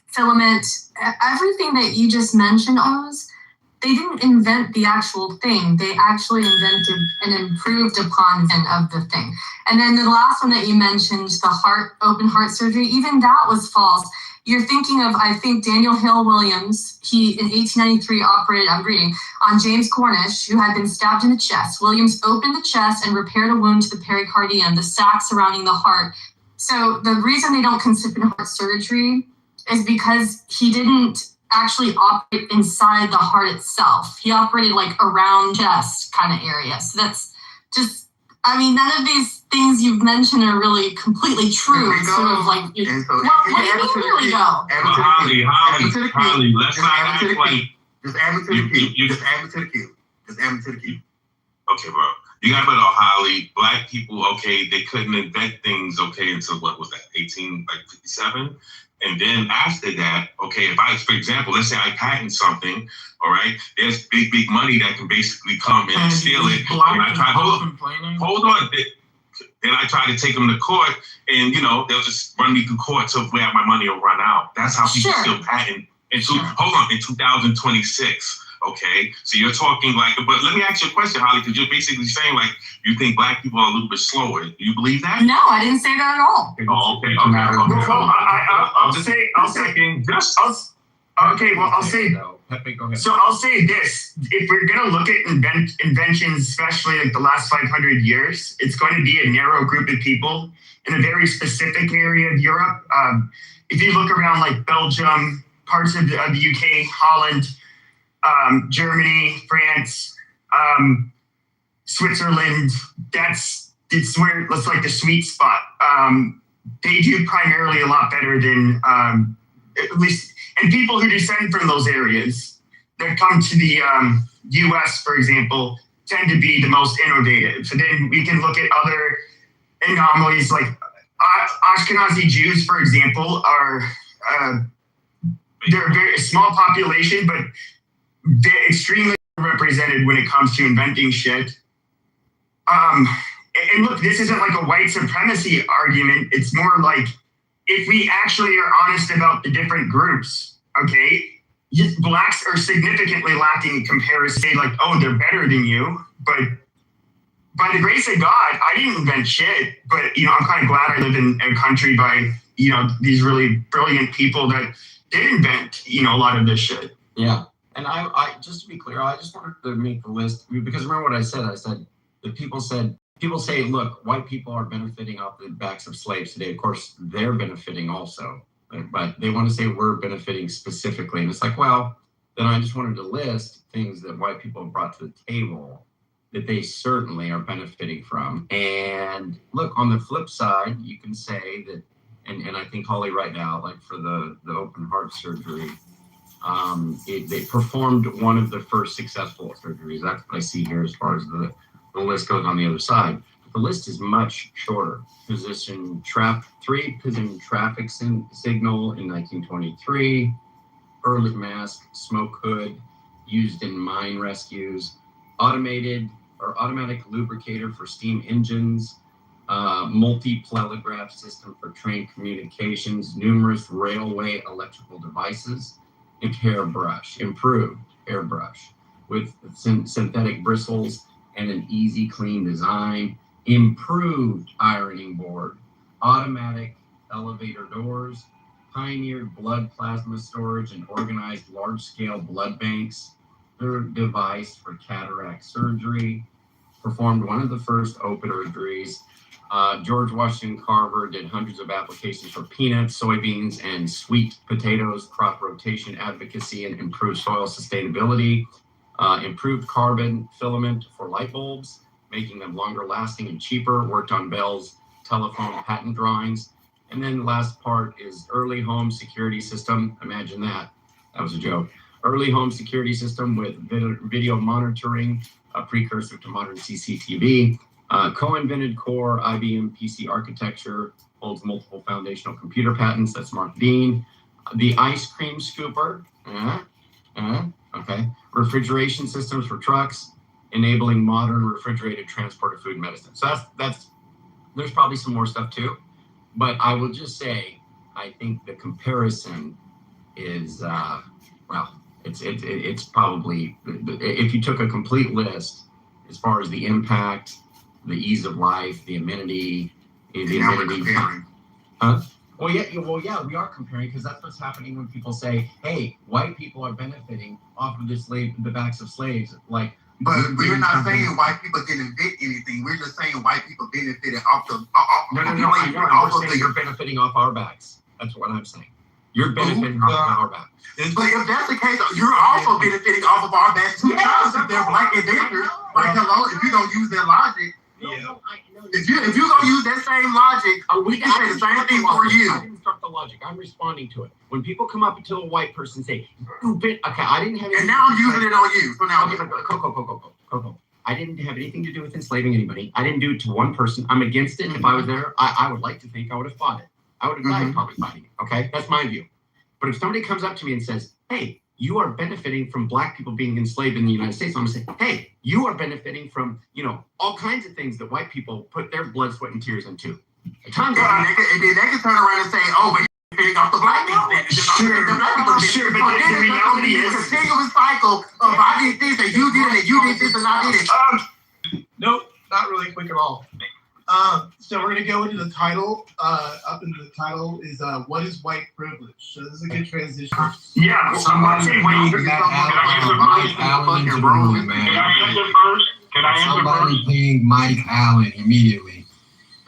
filament, everything that you just mentioned, Oz, they didn't invent the actual thing. They actually invented and improved upon of the thing. And then the last one that you mentioned, the open heart surgery, even that was false. You're thinking of, I think, Daniel Hill Williams. He, in 1893, operated, I'm reading, on James Cornish, who had been stabbed in the chest. Williams opened the chest and repaired a wound to the pericardium, the sac surrounding the heart. So the reason they don't consider heart surgery is because he didn't actually operate inside the heart itself. He operated like around chest kind of area. So that's just, none of these things you've mentioned are really completely true. It's sort of like, what do you mean really go? Holly, let's not act like just add me to the queue. Just add me to the queue. Just add me to the queue. Okay, bro. You gotta put on Holly. Black people, okay, they couldn't invent things, okay, until what was that, 1857? And then after that, okay, if I, for example, let's say I patent something, all right, there's big money that can basically come and steal it. And I try to hold on. Then I try to take them to court, and they'll just run me through court to where my money will run out. That's how people still patent. Hold on, in 2026. Okay, so you're talking but let me ask you a question, Holly, because you're basically saying you think black people are a little bit slower. Do you believe that? No, I didn't say that at all. Oh, okay. Pepe, go ahead. So I'll say this: if we're gonna look at inventions, especially the last 500 years, it's going to be a narrow group of people in a very specific area of Europe. If you look around Belgium, parts of the UK, Holland, Germany, France, Switzerland, it's where it's the sweet spot. They do primarily a lot better than at least, and people who descend from those areas that come to the US, for example, tend to be the most innovative. So then we can look at other anomalies Ashkenazi Jews, for example, are they're a very small population, but they're extremely represented when it comes to inventing shit. And look, this isn't a white supremacy argument. It's more if we actually are honest about the different groups, okay, blacks are significantly lacking in comparison. Say oh, they're better than you, but by the grace of God, I didn't invent shit. But I'm kind of glad I live in a country by these really brilliant people that did invent a lot of this shit. Yeah. And I just to be clear, I just wanted to make the list because remember what I said. I said that people say, look, white people are benefiting off the backs of slaves today. Of course, they're benefiting also, but they want to say we're benefiting specifically. And it's well, then I just wanted to list things that white people have brought to the table that they certainly are benefiting from. And look, on the flip side, you can say that, and I think Holly right now, for the open heart surgery, they performed one of the first successful surgeries. That's what I see here as far as the list goes on the other side. But the list is much shorter. Position traffic signal in 1923, early mask smoke hood used in mine rescues, automatic lubricator for steam engines, multi-telegraph system for train communications, numerous railway electrical devices, and improved hairbrush with synthetic bristles and an easy clean design, improved ironing board, automatic elevator doors, pioneered blood plasma storage and organized large-scale blood banks, third device for cataract surgery, performed one of the first open surgeries. George Washington Carver did hundreds of applications for peanuts, soybeans, and sweet potatoes, crop rotation advocacy, and improved soil sustainability. Improved carbon filament for light bulbs, making them longer lasting and cheaper. Worked on Bell's telephone patent drawings. And then the last part is early home security system. Imagine that. That was a joke. Early home security system with video monitoring, a precursor to modern CCTV. Co-invented core IBM PC architecture, holds multiple foundational computer patents. That's Mark Dean. The ice cream scooper. Okay. Refrigeration systems for trucks, enabling modern refrigerated transport of food and medicine. So that's there's probably some more stuff too. But I will just say, I think the comparison is, it's probably, if you took a complete list as far as the impact, the ease of life, the amenity, Well, yeah, we are comparing because that's what's happening when people say, "Hey, white people are benefiting off of the backs of slaves." But we're not saying white people didn't invent anything. We're just saying white people benefited off the. You're benefiting off our backs. That's what I'm saying. You're benefiting off of our backs. But if that's the case, you're also benefiting off of our backs too. Because if they're black inventors, hello, if you don't use their logic, No, If you're gonna use that same logic, we can say the same thing for you. I didn't start the logic. I'm responding to it. When people come up to a white person and say, "Stupid," okay, I didn't have. And now I'm using it on you. So now, Coco. I didn't have anything to do with enslaving anybody. I didn't do it to one person. I'm against it. If I was there, I would like to think I would have fought it. I would have died probably fighting it. Okay, that's my view. But if somebody comes up to me and says, "Hey, you are benefiting from black people being enslaved in the United States," I'm gonna say, "Hey, you are benefiting from, all kinds of things that white people put their blood, sweat, and tears into." and then they can turn around and say, "Oh, but you're picking off the black people." Sure, but the reality is a continuous cycle of I did this and you did it and you did this and I did it. Nope, not really quick at all. So we're gonna go into the title. Up in the title is "What is white privilege?" So this is a good transition. Yeah, somebody ping Mike Allen into the room, man. Can I answer first? Somebody ping Mike Allen immediately.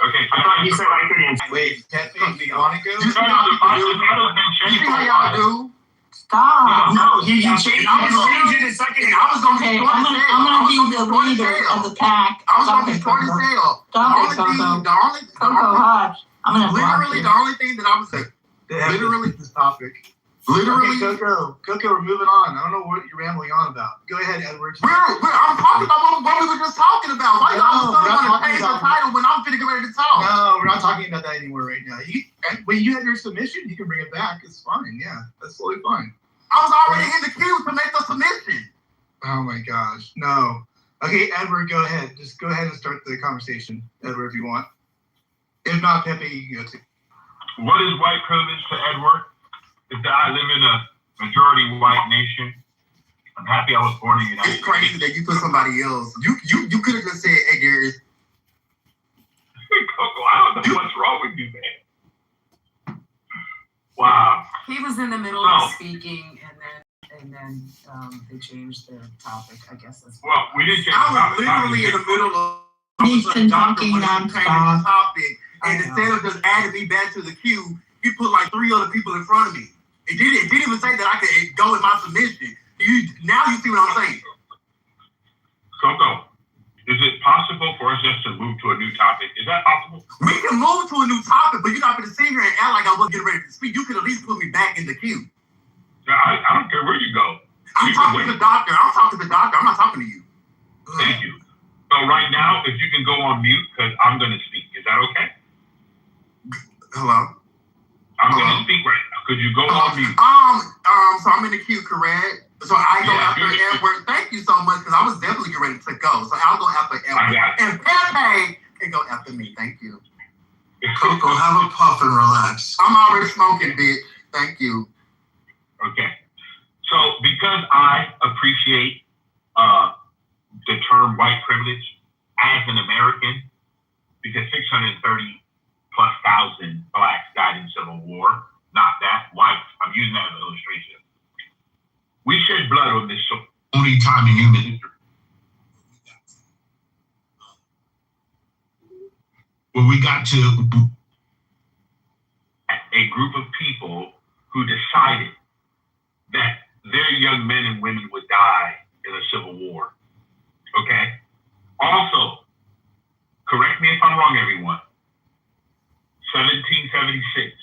Okay. I thought you said I could answer. Wait, Pepe, do you want to go? You see how y'all do? Stop. No, you changed it a second. And I was gonna be short as hell. I'm gonna be the leader of the pack. I was gonna be short as hell. Coco, hush. I'm gonna literally the only thing that I would say. Literally this topic. Literally, okay, Coco, we're moving on. I don't know what you're rambling on about. Go ahead, Edward. I'm talking about what we were just talking about. Why y'all want to change the title when I'm finna get ready to talk? No, we're not talking about that anymore right now. When you have your submission, you can bring it back. It's fine. Yeah, that's totally fine. I was already in the queue to make the submission. Oh my gosh, no. Okay, Edward, go ahead. Just go ahead and start the conversation, Edward, if you want. If not, Pepe, you can go too. What is white privilege to Edward? Is that I live in a majority white nation. I'm happy I was born in the United States. It's crazy that you put somebody else. You could have just said, "Hey, Darius." Coco, I don't know what's wrong with you, man. Wow. He was in the middle of speaking, and then they changed the topic. I guess that's. Well, we didn't change the topic. I was literally in the middle of. He's been talking nonstop. Topic, and instead of just adding me back to the queue, he put like 3 other people in front of me. It didn't even say that I could go with my submission. Now you see what I'm saying. Coco, is it possible for us just to move to a new topic? Is that possible? We can move to a new topic, but you're not going to sit here and act like I wasn't getting ready to speak. You could at least put me back in the queue. I don't care where you go. I'm talking to the doctor. I'm not talking to you. Thank you. So right now, if you can go on mute, because I'm going to speak. Is that okay? Hello? I'm going to speak right now. Could you go on mute? So I'm in the queue, correct? So I go after Edward. Thank you so much, because I was definitely getting ready to go. So I'll go after Edward. And Pepe can go after me. Thank you. Coco, have a puff and relax. I'm already smoking, bitch. Thank you. Okay. So because I appreciate the term white privilege as an American, because 630,000+ blacks died in Civil War, not that, whites. I'm using that as an illustration. We shed blood on this show. Only time in human history. When we got to a group of people who decided that their young men and women would die in a civil war. Okay? Also, correct me if I'm wrong, everyone. 1776.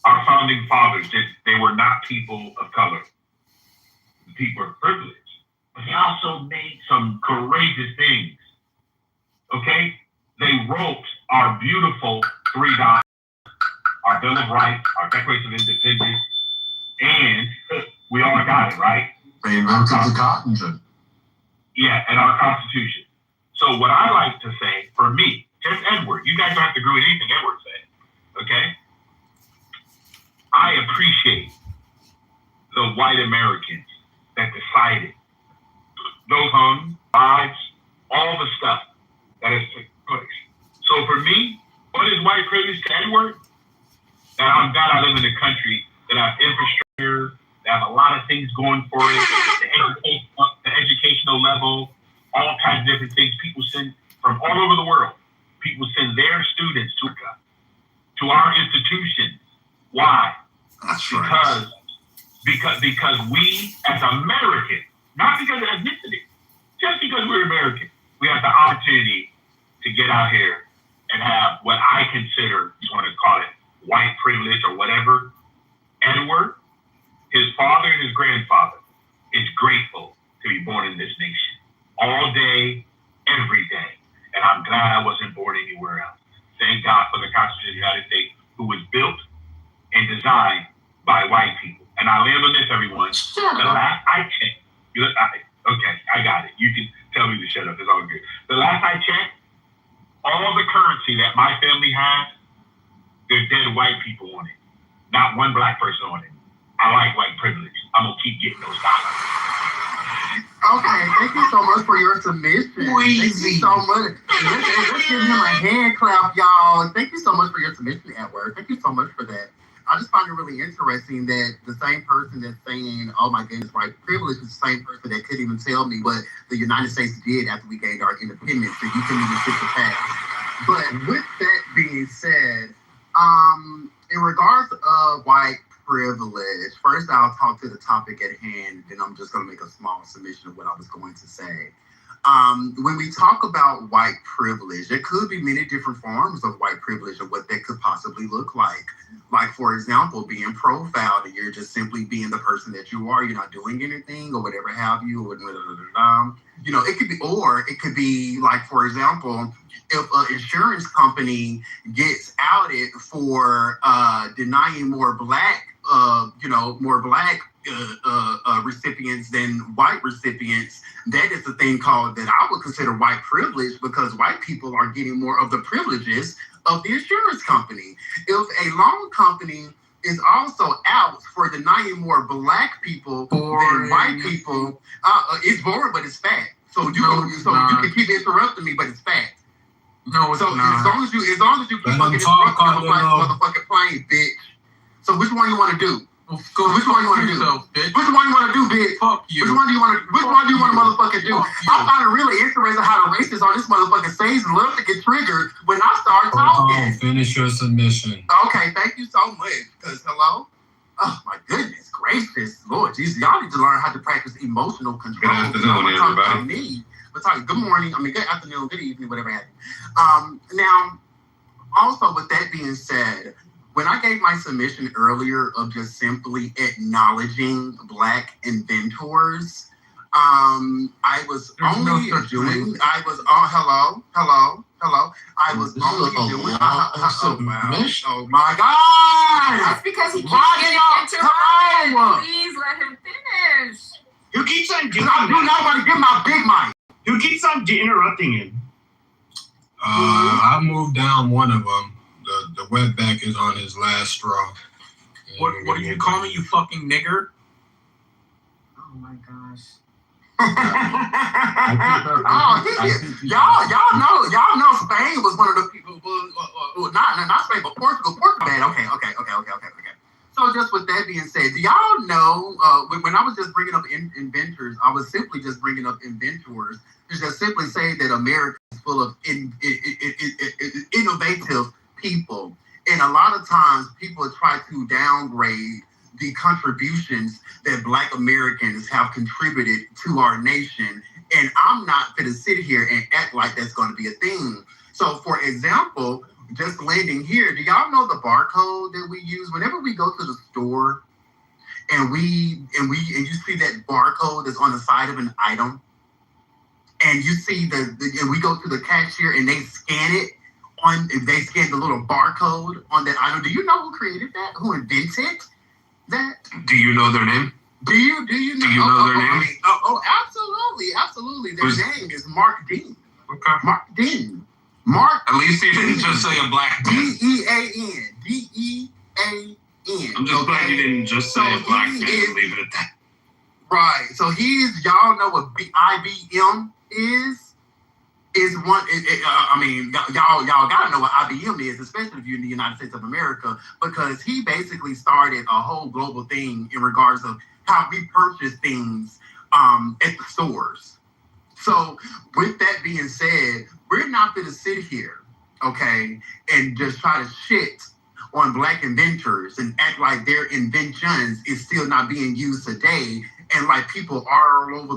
Our founding fathers, they were not people of color. The people of privilege. But they also made some courageous things. Okay? They wrote our beautiful 3 documents, our Bill of Rights, our Declaration of Independence, and we all got it, right? They invented the cotton gin. Yeah, and our Constitution. So what I like to say, for me, just Edward, you guys don't have to agree with anything Edward said, okay? I appreciate the white Americans that decided those lives, all the stuff that has taken place. So for me, what is white privilege to Edward? That I'm glad I live in a country that have infrastructure, that have a lot of things going for it, the educational level, all kinds of different things. People send from all over the world. People send their students to our institutions. Why? Because we, as Americans, not because of ethnicity, just because we're American, we have the opportunity to get out here and have what I consider, you want to call it white privilege or whatever. Edward, his father and his grandfather, is grateful to be born in this nation all day, every day. And I'm glad I wasn't born anywhere else. Thank God for the Constitution of the United States, who was built and designed by white people. And I land on this, everyone. The last I checked, okay, I got it. You can tell me to shut up. It's all good. The last I checked, all the currency that my family has, there's dead white people on it. Not one black person on it. I like white privilege. I'm going to keep getting those dollars. Okay, thank you so much for your submission. Thank you so much. Let's give him a hand clap, y'all. Thank you so much for your submission, Edward. Thank you so much for that. I just find it really interesting that the same person that's saying, oh my goodness, white privilege is the same person that couldn't even tell me what the United States did after we gained our independence, so you couldn't even sit the past. But with that being said, in regards of white privilege, first I'll talk to the topic at hand, then I'm just going to make a small submission of what I was going to say. When we talk about white privilege, there could be many different forms of white privilege and what that could possibly look like. Like, for example, being profiled and you're just simply being the person that you are. You're not doing anything or whatever have you. Or, you know, it could be like, for example, if an insurance company gets outed for denying more black recipients than white recipients, that is the thing called that I would consider white privilege, because white people are getting more of the privileges of the insurance company. If a loan company is also out for denying more black people than white people, it's boring, but it's fact. So you can keep interrupting me, but it's fact. No, it's so not. as long as you keep fucking interrupting, I'm gonna fly this motherfucking plane, bitch. So which one you want to do? Which one you want to do? Bitch. Which one you want to do, bitch? Fuck you. Which one do you want to motherfucking do? I find it really interesting how the racists on this motherfucking stage love to get triggered when I start talking. Finish your submission. Okay, thank you so much. Because hello? Oh my goodness gracious. Lord Jesus, y'all need to learn how to practice emotional control. Good afternoon, everybody. Good morning. Good afternoon, good evening, whatever happened. Now, also with that being said, when I gave my submission earlier of just simply acknowledging black inventors, I was only doing. I was hello. I was only doing. Oh my God! That's because he keeps getting interrupted. Please let him finish. Who keeps on doing I do not want to give my big mic. Who keeps on interrupting him? I moved down one of them. The wetback is on his last straw. What do you call me, you fucking nigger? Oh my gosh. Y'all know Spain was one of the people. Not Spain, but Portugal. Okay. So just with that being said, do y'all know when I was just bringing up inventors, I was simply just bringing up inventors to just simply say that America is full of innovative people, and a lot of times people try to downgrade the contributions that Black Americans have contributed to our nation, and I'm not going to sit here and act like that's going to be a thing. So, for example, just landing here, do y'all know the barcode that we use whenever we go to the store, and you see that barcode that's on the side of an item, and you see and we go to the cashier and they scan it. They scan the little barcode on that item. Do you know who created that? Who invented that? Do you know their name? Do you know? Do you know their name? Absolutely. Their name is Mark Dean. Okay. Mark Dean. Mark. At least he didn't just say a black man. D-E-A-N. D-E-A-N. I'm just glad you didn't just say a black man and leave it at that. Right. So y'all know what IBM is? One, y'all gotta know what IBM is, especially if you're in the United States of America, because he basically started a whole global thing in regards of how we purchase things at the stores. So with that being said, we're not gonna sit here, okay, and just try to shit on Black inventors and act like their inventions is still not being used today and like people all over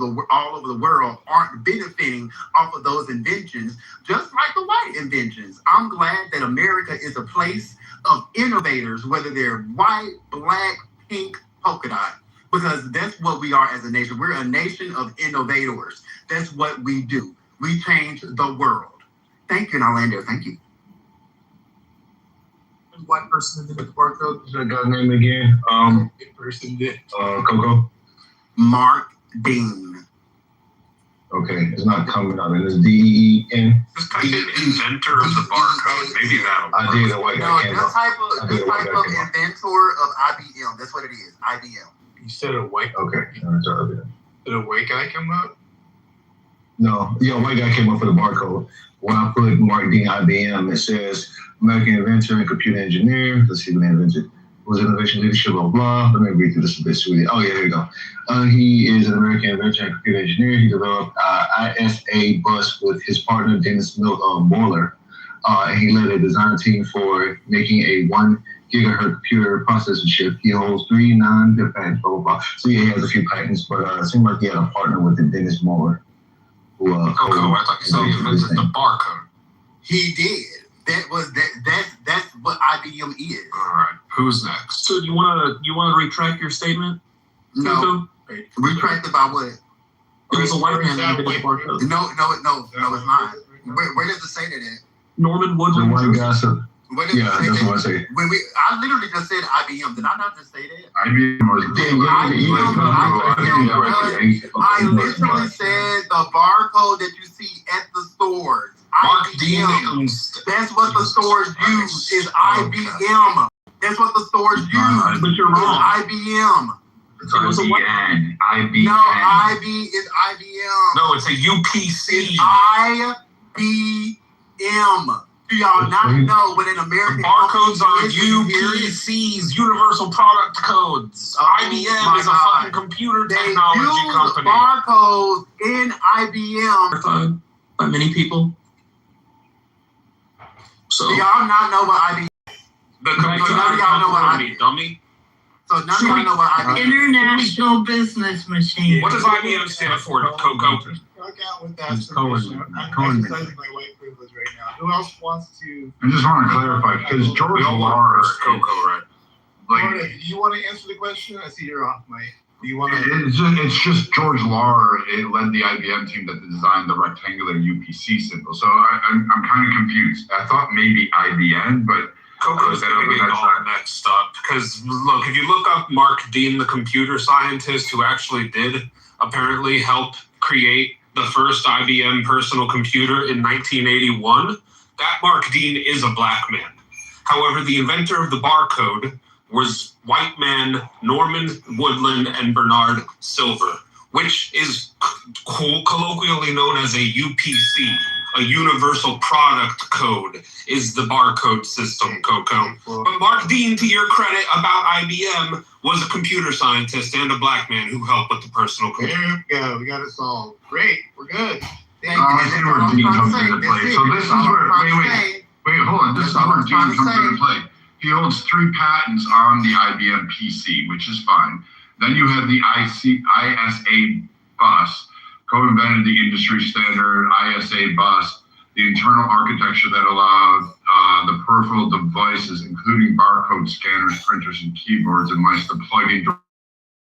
the world aren't benefiting off of those inventions, just like the white inventions. I'm glad that America is a place of innovators, whether they're white, black, pink, polka dot, because that's what we are as a nation. We're a nation of innovators. That's what we do. We change the world. Thank you, Orlando. Thank you. White person that did the barcode. What's that guy's name again? Person did. Coco. Mark Dean. Okay, it's not coming up. It is DEEN. Just type in inventor of the barcode. Maybe that'll. I did a white No, guy came this up. type of inventor of IBM. That's what it is. IBM. You said a white. Okay. Sorry. Did a white guy come up? No, yeah, white guy came up with a barcode. When I put Mark Dean IBM, it says American inventor and computer engineer. Let's see what they invented. Was innovation leadership, blah, blah. Let me read through this a bit sweetie. Oh, yeah, there you go. He is an American inventor and computer engineer. He developed ISA bus with his partner, Dennis Moeller. And he led a design team for making a 1 gigahertz computer processor chip. He holds 3 non-bit patents, blah, blah, blah. So yeah, he has a few patents, but it seemed like he had a partner with Dennis Moeller. Who, I thought you said he invented the barcode. He did. That's what IBM is. All right. Who's next? So you wanna retract your statement? No. Retract about what? It was a white man that did the barcode. No, it's not. Where does it say that at? Norman The Woodland. white guy said, Where does it yeah, say that's that? what I say. I literally just said IBM. Did I not just say that? IBM was I literally said the barcode that you see at the stores. IBM. That's what the stores use is IBM. That's what the stores use. But you're wrong. IBM. It was a white man. IBM. No, IB is IBM. No, it's a UPC. IBM. Do y'all not know what an American Barcodes are company is? UPCs, Universal Product Codes. IBM is a fucking computer technology use company. Barcodes in IBM. By many people. So Do y'all not know what IBM? The none computer of y'all know what company, dummy. So none of y'all know what IBM. International Business Machine. What does IBM stand for, Coco? Fuck out with that It's submission. Cohen. I'm Cohen. exercising my white privilege right now. Who else wants to? I just want to clarify because George Lahr, Coco, right? Do you want to answer the question? I see you're off, Mike. Do you want to? it's just George Lahr. It led the IBM team that designed the rectangular UPC symbol. So I'm kind of confused. I thought maybe IBM, but Coco's going to be all next up. Because, look, if you look up Mark Dean, the computer scientist who actually did apparently help create the first IBM personal computer in 1981, that Mark Dean is a black man. However, the inventor of the barcode was white man Norman Woodland and Bernard Silver, which is colloquially known as a UPC, a Universal Product Code, is the barcode system, Coco. But Mark Dean, to your credit about IBM, was a computer scientist and a black man who helped with the personal computer. There we go. We got it solved. Great. We're good. I see where Dean comes into play. So this is where, wait, hold on. This is where Dean comes into play. He holds 3 patents on the IBM PC, which is fine. Then you have the ISA bus, co-invented the industry standard ISA bus, the internal architecture that allowed the peripheral devices, including barcode scanners, printers, and keyboards, and mice to plug into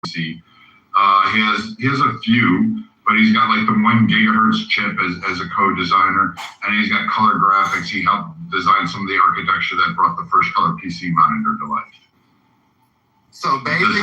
PC. He has a few, but he's got like the 1 gigahertz chip as a co-designer, and he's got color graphics. He helped design some of the architecture that brought the first color PC monitor to life. So basically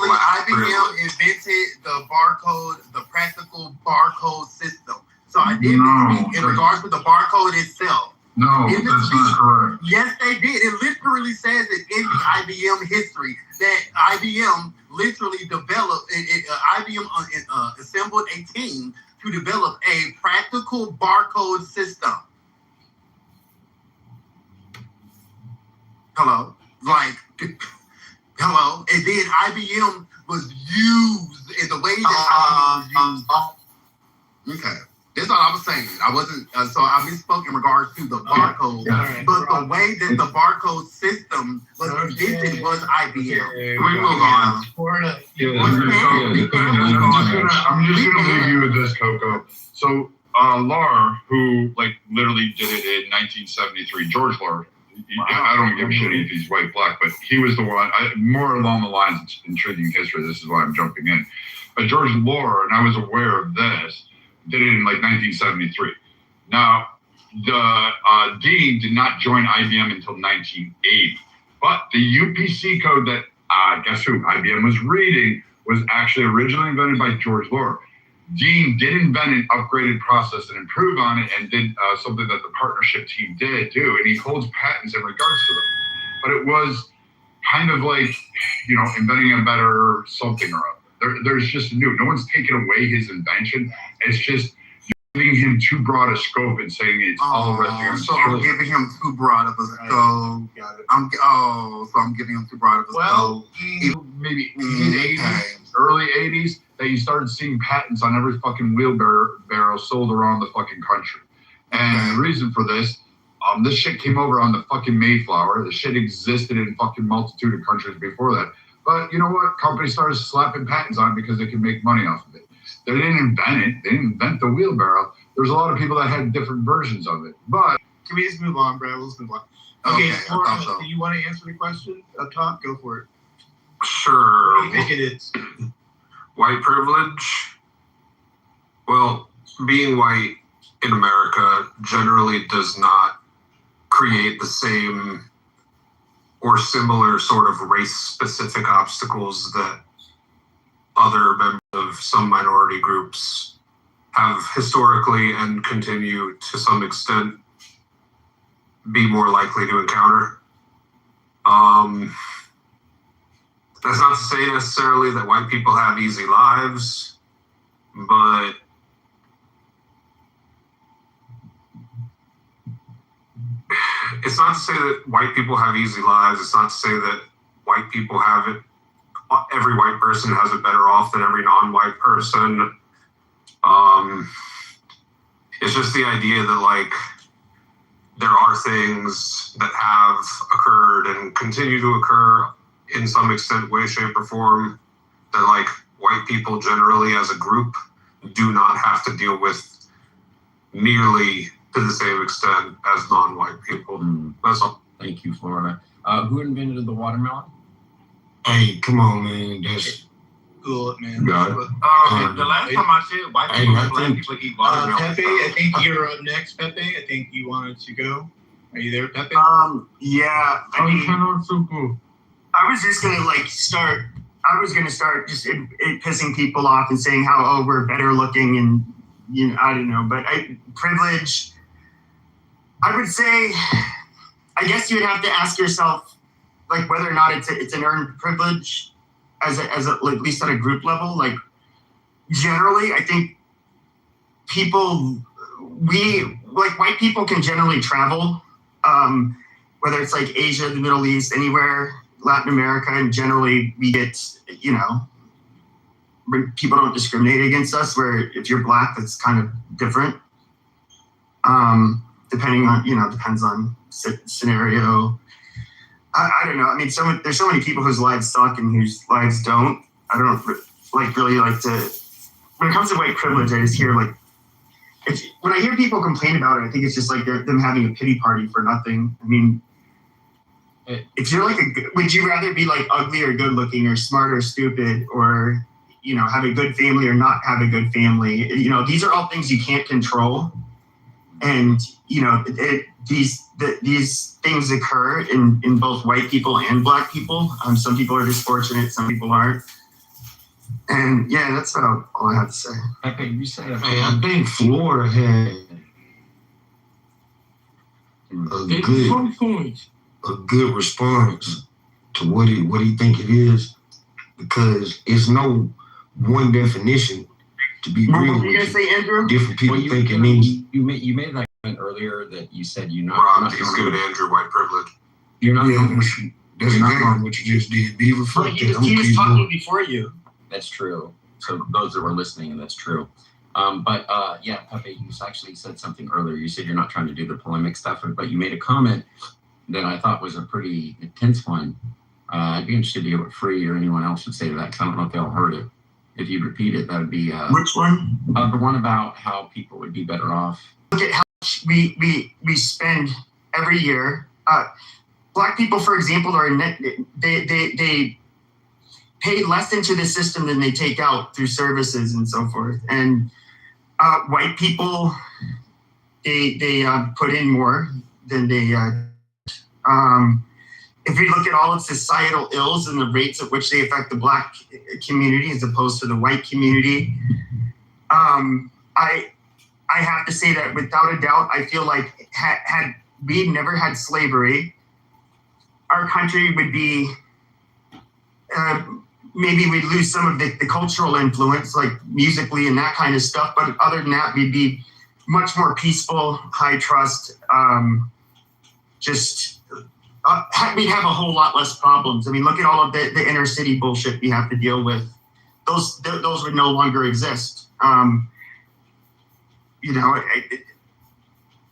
IBM invented the barcode, the practical barcode system. So I did speak in regards to the barcode itself. No, that's not correct. Yes, they did. It literally says it in the IBM history that IBM literally developed, IBM assembled a team to develop a practical barcode system. Hello? Hello? And then IBM was used in the way that IBM was used. Okay. That's all I was saying. I wasn't, so I misspoke in regards to the barcode, but the way that the barcode system was invented was IBM. Can we move on? I'm just gonna leave you with this, Coco. So Lahr, who like literally did it in 1973, George Lahr. I don't give a shit if he's white, black, but he was the one. More along the lines of intriguing history. This is why I'm jumping in. But George Lahr, and I was aware of this, did it in like 1973. Now, the Dean did not join IBM until 1980, but the UPC code that guess who IBM was reading was actually originally invented by George Lahr. Dean did invent an upgraded process and improve on it, and did something that the partnership team did do, and he holds patents in regards to them. But it was kind of like, inventing a better something or other. There's just no one's taking away his invention. It's just giving him too broad a scope and saying it's all resting. So I'm giving him too broad of a scope. I'm giving him too broad of a scope. Maybe mid-80s, early 80s, that you started seeing patents on every fucking wheelbarrow sold around the fucking country. And the reason for this, this shit came over on the fucking Mayflower. The shit existed in fucking multitude of countries before that. But you know what? Companies started slapping patents on it because they could make money off of it. They didn't invent it. They didn't invent the wheelbarrow. There's a lot of people that had different versions of it. But can we just move on, bro? Let's move on. Okay, Laura, do you want to answer the question up top? Go for it. Sure. What do you think it is? White privilege? Well, being white in America generally does not create the same or similar sort of race-specific obstacles that other members of some minority groups have historically and continue to some extent be more likely to encounter. That's not to say necessarily that white people have easy lives, but it's not to say that white people have easy lives. It's not to say that white people have it. Every white person has it better off than every non-white person. It's just the idea that like there are things that have occurred and continue to occur in some extent, way, shape, or form that like white people generally as a group do not have to deal with nearly to the same extent as non-white people. That's all. Thank you, Florida. Who invented the watermelon? Hey, come on, man. That's good, man. The last time I said white people and black people eat watermelon. Pepe, I think you're up next, Pepe. I think you wanted to go. Are you there, Pepe? Yeah. I was just gonna start just pissing people off and saying how we're better looking and I don't know, but privilege. I would say, I guess you would have to ask yourself, like whether or not it's an earned privilege, as at least at a group level. Like generally, I think white people can generally travel, whether it's like Asia, the Middle East, anywhere, Latin America, and generally we get, people don't discriminate against us, where if you're black, that's kind of different. Depending on, depends on scenario. I don't know. I mean, there's so many people whose lives suck and whose lives don't. I don't really like to, when it comes to white privilege, I just hear when I hear people complain about it, I think it's just like them having a pity party for nothing. I mean, if you're would you rather be ugly or good looking or smart or stupid or, have a good family or not have a good family? These are all things you can't control. And, these things occur in both white people and black people. Some people are just fortunate, some people aren't. And yeah, that's about all I have to say. Hey, I think Florida had a good response to what he think it is, because it's no one definition. To be real, what were you gonna say, Andrew? Different people think it means. You made that comment earlier that you said you're not. Rob, he's giving Andrew white privilege. You're not. That's exactly what you just did. Be reflective. He was talking before you. That's true. So those that were listening, that's true. Yeah, Pepe, you actually said something earlier. You said you're not trying to do the polemic stuff, but you made a comment that I thought was a pretty intense one. I'd be interested to hear what Free or anyone else would say to that, because I don't know if they all heard it. If you repeat it, that would be... Which one? The one about how people would be better off. Look at how much we spend every year. Black people, for example, are they pay less into the system than they take out through services and so forth. And white people, they put in more than they. If we look at all of societal ills and the rates at which they affect the Black community as opposed to the white community, I have to say that without a doubt, I feel like had we never had slavery, our country would be, maybe we'd lose some of the cultural influence, like musically and that kind of stuff. But other than that, we'd be much more peaceful, high trust, we'd have a whole lot less problems. I mean, look at all of the inner city bullshit we have to deal with. Those would no longer exist.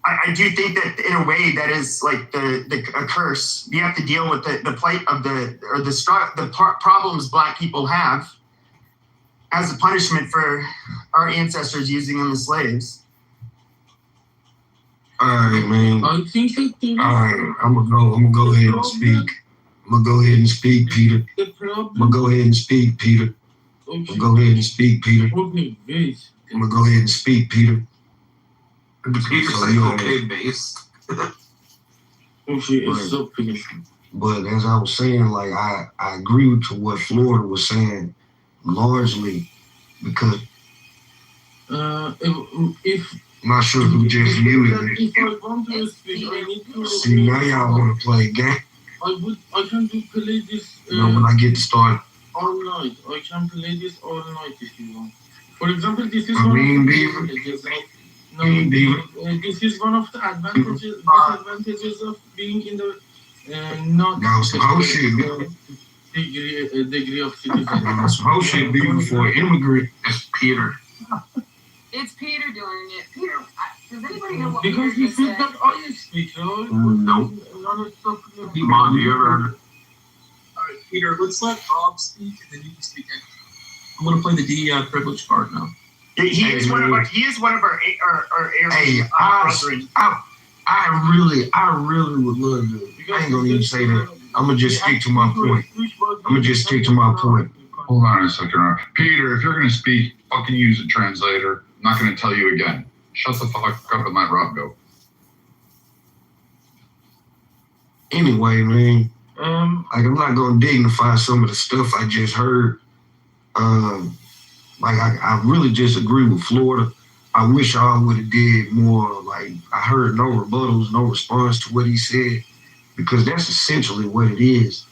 I do think that in a way that is like a curse. We have to deal with the plight of the problems Black people have as a punishment for our ancestors using them as slaves. All right, man. I think All right, I'm gonna go ahead and speak. I'm gonna go ahead and speak, Peter. I'm gonna go ahead and speak, Peter. I'm gonna go ahead and speak, Peter. I'm gonna go ahead and speak, Peter. Peter So, say yeah. okay, base. But as I was saying, like I agree with what Florida was saying largely because if I'm not sure who just muted me. if I want to speak, I need to. See, now y'all want to play a game. I can play this. When I get to start. All night. I can play this all night if you want. For example, this is I one mean, of the Beaver. advantages of. No, Mean Beaver. This is one of the disadvantages of being in the not Now some whole shit. degree of citizenship. Now some whole shit Beaver for an immigrant. It's Peter. It's Peter doing it. Peter, does anybody know what Because Peter he just said said? that I speak, right? Nope. Iman, do you ever heard it? Alright, Peter, let's let Rob speak and then you can speak. I'm gonna play the DEI privilege card now. He is one of our Hey, I really would love to. I ain't gonna even say that. I'm gonna just stick to my point. Hold on a second. Peter, if you're going to speak, fucking use a translator. I'm not going to tell you again. Shut the fuck up and let Rob go. Anyway, man, I'm not gonna dignify some of the stuff I just heard. I really just agree with Florida. I wish I would have did more. Like I heard no rebuttals, no response to what he said, because that's essentially what it is.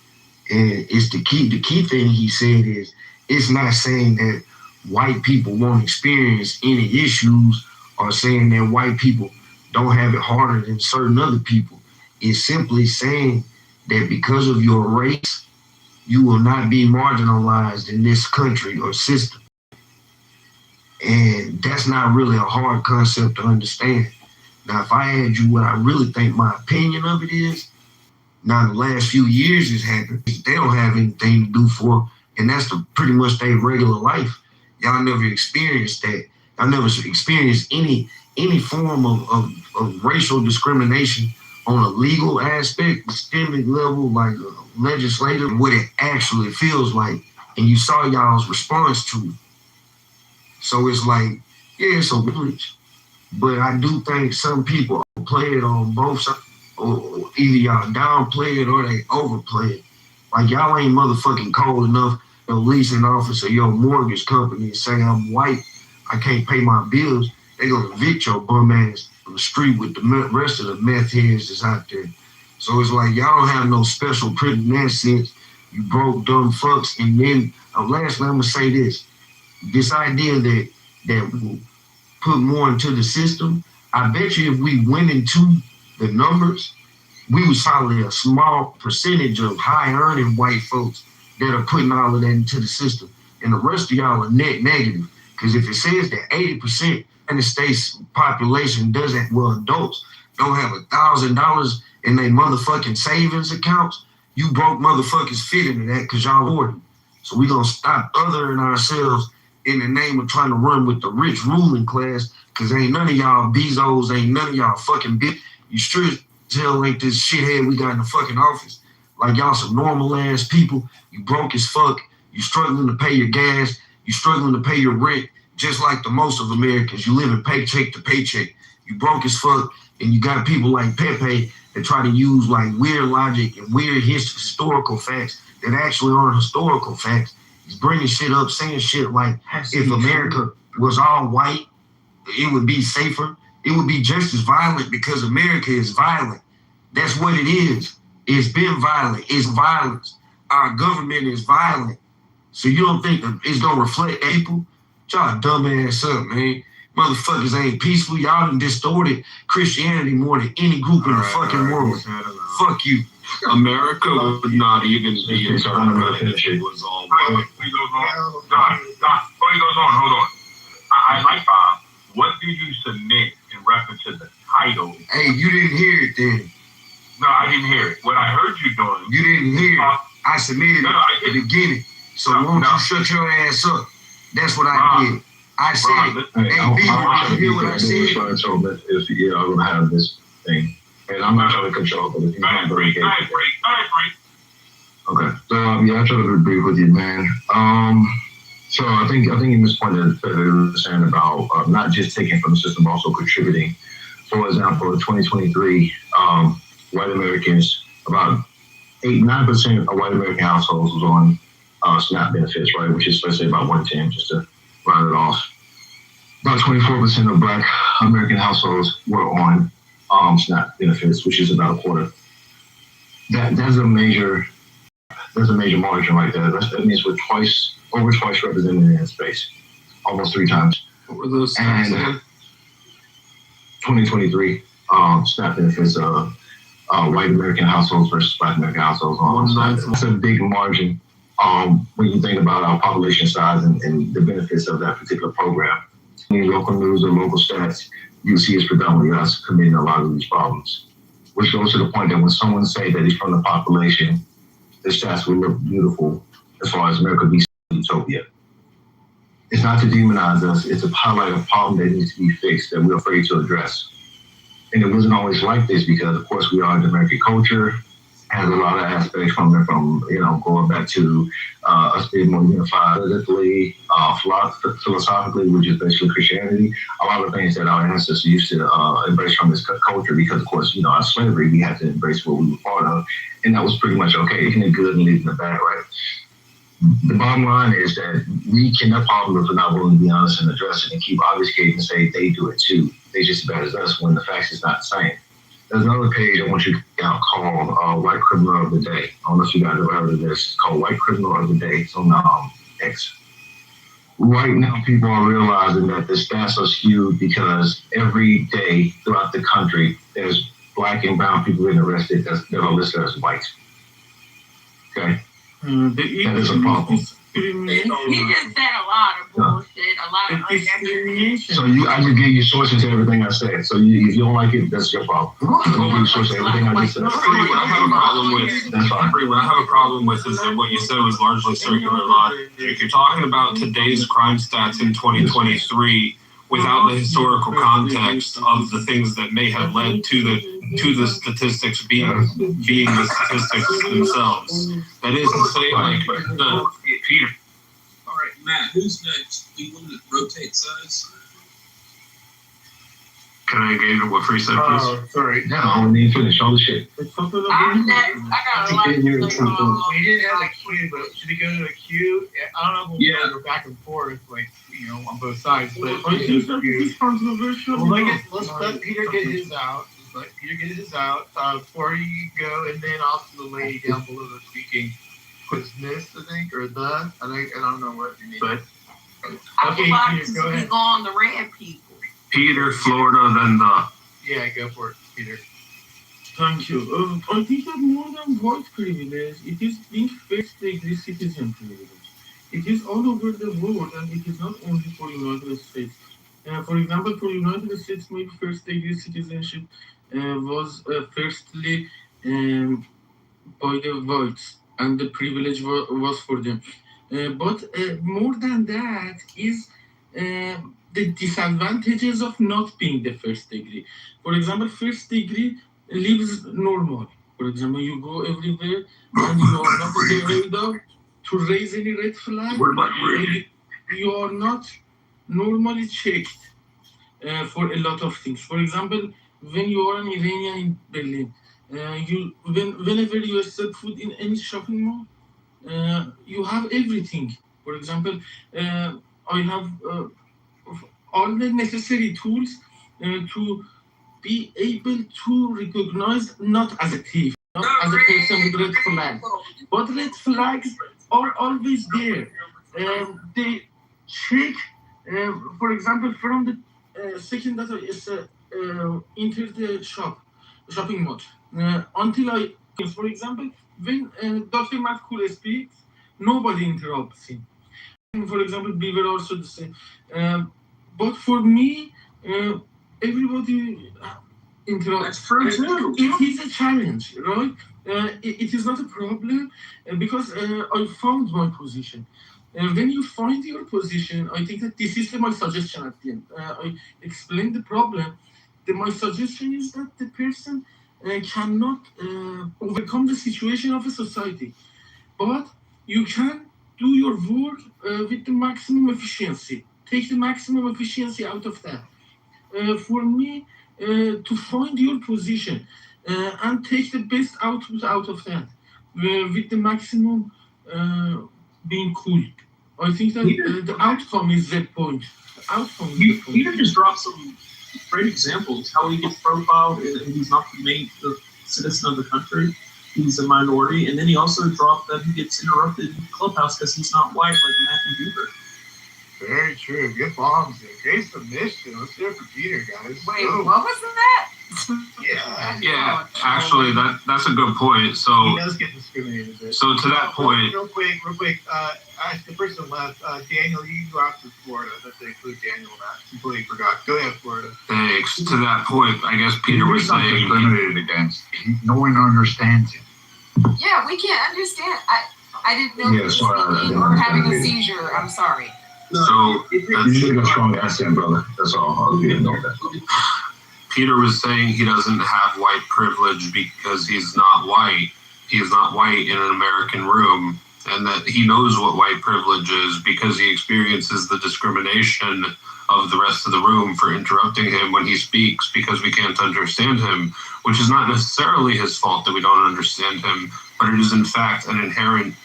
And it's the key thing he said is it's not saying that white people won't experience any issues or saying that white people don't have it harder than certain other people. It's simply saying that because of your race, you will not be marginalized in this country or system. And that's not really a hard concept to understand. Now, if I add you what I really think my opinion of it is, now the last few years has happened, they don't have anything to do for, and that's pretty much their regular life. Y'all never experienced that. Y'all never experienced any form of racial discrimination on a legal aspect, systemic level, like legislative, what it actually feels like. And you saw y'all's response to it. So it's like, yeah, it's a privilege. But I do think some people play it on both sides. Or either y'all downplay it or they overplay it. Like y'all ain't motherfucking cold enough to lease an office of your mortgage company and say I'm white, I can't pay my bills. They gonna evict your bum ass from the street with the rest of the meth heads that's out there. So it's like y'all don't have no special privilege in that sense. You broke dumb fucks. And then lastly, I'm gonna say this: this idea that will put more into the system. I bet you if we went into the numbers, we was probably a small percentage of high earning white folks that are putting all of that into the system. And the rest of y'all are net negative. Because if it says that 80% of the state's population adults don't have $1,000 in their motherfucking savings accounts, you broke motherfuckers fit into that because y'all hoarding. So we gonna stop othering ourselves in the name of trying to run with the rich ruling class, because ain't none of y'all Bezos, ain't none of y'all fucking big. You sure as hell ain't this shithead we got in the fucking office. Like y'all some normal ass people. You broke as fuck. You struggling to pay your gas. You struggling to pay your rent, just like the most of Americans. You living paycheck to paycheck. You broke as fuck, and you got people like Pepe that try to use like weird logic and weird historical facts that actually aren't historical facts. He's bringing shit up, saying shit like, if America was all white, it would be safer. It would be just as violent because America is violent. That's what it is. It's been violent. It's violence. Our government is violent. So you don't think that it's going to reflect people? Y'all dumbass up, man. Motherfuckers ain't peaceful. Y'all done distorted Christianity more than any group in the fucking world. Fuck you. America would not even be in America if it was all white. Before he goes on, hold on. I like Bob. What did you submit in reference to the title? Hey, you didn't hear it then. No, I didn't hear it. What I heard you doing. You didn't hear it. I submitted it at the beginning. So won't you shut your ass up? That's what I did. I said, hey, people, you hear what I said? If I'm gonna have this thing, and I'm not trying to control, but if you I agree. Okay. So yeah, I try to agree with you, man. So I think you missed the point that you were saying about not just taking from the system, also contributing. For example, in 2023, white Americans, about 9% of white American households was on SNAP benefits, right? Which is, let's say, about 1 in 10, just to round it off. About 24% of Black American households were on SNAP benefits, which is about a quarter. That's a major margin right there. That means we're over twice represented in that space, almost 3 times. What were those stats again? 2023 SNAP benefits white American households versus Black American households on SNAP. That's a big margin when you think about our population size and the benefits of that particular program. In local news or local stats, you see it's predominantly us committing a lot of these problems, which goes to the point that when someone say that he's from the population, the stats will look beautiful as far as America being utopia. It's not to demonize us, it's to highlight a problem that needs to be fixed that we're afraid to address. And it wasn't always like this because, of course, we are in American culture, has a lot of aspects from going back to us being more unified politically, philosophically, which is basically Christianity. A lot of things that our ancestors used to embrace from this culture because, of course, our slavery, we had to embrace what we were part of. And that was pretty much okay, taking the good and leaving the bad, right? The bottom line is that we cannot problem if we're not willing to be honest and address it and keep obfuscating and say they do it too. They just as bad as us when the facts is not the same. There's another page I want you to check out called White Criminal of the Day. I don't know if you guys ever heard of this. It's called White Criminal of the Day. It's on X. Right now, people are realizing that the stats are skewed because every day throughout the country, there's Black and brown people getting arrested that are listed as white. Okay? That is a problem. He just said a lot of bullshit, a lot of unnecessary. So I just gave you sources to everything I said. So if you don't like it, that's your problem. I give you sources to everything I just said. What I have a problem with is that what you said was largely circular logic. If you're talking about today's crime stats in 2023 without the historical context of the things that may have led to the statistics being the statistics themselves. That is to say, like Peter. All right, Matt, who's next? Do you want to rotate sides? Can I engage with what Free said, please? Oh, sorry. No, I need to finish all the shit. I'm next. I got a lot to say. We didn't have a queue, but should we go to a queue? I don't know if we'll go back and forth, on both sides. But let's let Peter get his out. Before you go, and then also the lady down below the speaking was Miss, I think, or the. I don't know what you mean. But I would like to speak on the red people. Peter, Florida, then the. Yeah, go for it, Peter. Thank you. I think that more than white privilege, it is in fact the English citizen privilege. It is all over the world, and it is not only for United States. For example, for United States, maybe first degree citizenship was firstly by the whites, and the privilege was for them. But more than that is the disadvantages of not being the first degree. For example, first degree lives normal. For example, you go everywhere and you are not afraid of to raise any red flag. You are not normally checked for a lot of things. For example, when you are an Iranian in Berlin, whenever you step foot in any shopping mall, you have everything. For example, I have all the necessary tools to be able to recognize not as a thief, not as a person with red flags, but red flags are always there. They check, for example, from the second that I enter the shopping mall, until I, for example, when Dr. Matt Cool speaks, nobody interrupts him. For example, Beaver also the same. But for me, everybody interrupts. That's true too. It is a challenge, right? It is not a problem because I found my position. When you find your position, I think that this is my suggestion at the end. I explained the problem. My suggestion is that the person cannot overcome the situation of a society, but you can do your work with the maximum efficiency. Take the maximum efficiency out of that. For me, to find your position and take the best output out of that with the maximum being cool. I think that the outcome is the point. The outcome is the point. Peter just dropped some great examples how he gets profiled and he's not made the citizen of the country. He's a minority, and then he also dropped that he gets interrupted in Clubhouse because he's not white like Matt and Beaver. Very true. Good bombs there. Great submission. Let's do it for Peter, guys. Wait, what was that? Yeah, actually, that's a good point. So he does get discriminated against. So to that point, real quick, the person left. Daniel, you go out to Florida. That's to include Daniel. That completely forgot. Go ahead, Florida. thanks. To that point, I guess Peter was saying discriminated against. No one understands him. Yeah, we can't understand. I didn't know Yeah, sorry, I didn't or having a understand seizure. I'm sorry. So You should have a strong accent, brother. That's all. You didn't know that. Peter was saying he doesn't have white privilege because he's not white. He is not white in an American room, and that he knows what white privilege is because he experiences the discrimination of the rest of the room for interrupting him when he speaks because we can't understand him, which is not necessarily his fault that we don't understand him, but it is in fact an inherent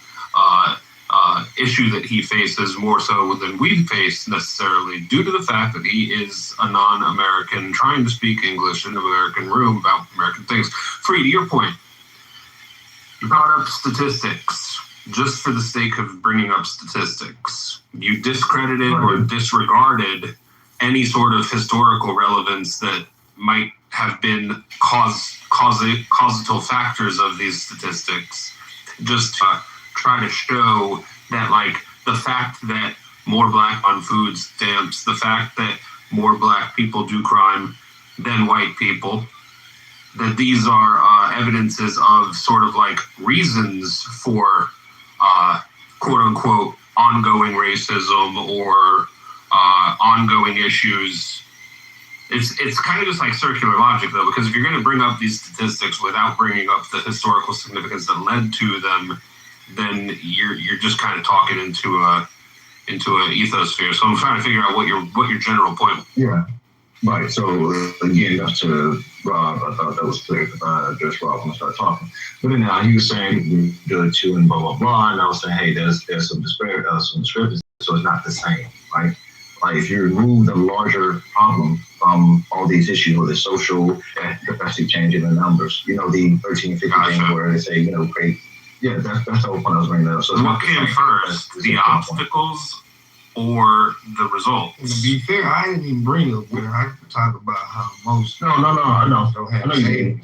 issue that he faces more so than we face necessarily due to the fact that he is a non-American trying to speak English in an American room about American things. Free, to your point, you brought up statistics just for the sake of bringing up statistics. You discredited or disregarded any sort of historical relevance that might have been causative factors of these statistics, just to try to show that, like, the fact that more black on food stamps, the fact that more black people do crime than white people, that these are evidences of sort of like reasons for quote unquote ongoing racism or ongoing issues. It's kind of just like circular logic though, because if you're going to bring up these statistics without bringing up the historical significance that led to them, then you're just kind of talking into a ethosphere. So I'm trying to figure out what your general point. Yeah. Right. So again, that's to Rob. I thought that was clear because I addressed Rob when I started talking. But then he was saying we do it too and blah blah blah, and I was saying, hey, there's some discrepancy, so it's not the same, right? Like if you remove the larger problem from all these issues with the social capacity change in the numbers, the 1350 thing where they say, create. Yeah, that's the whole point I was bringing up. So what came first, the obstacles or the results? To be fair, I didn't even bring up where I could talk about how most. No, I know. Don't have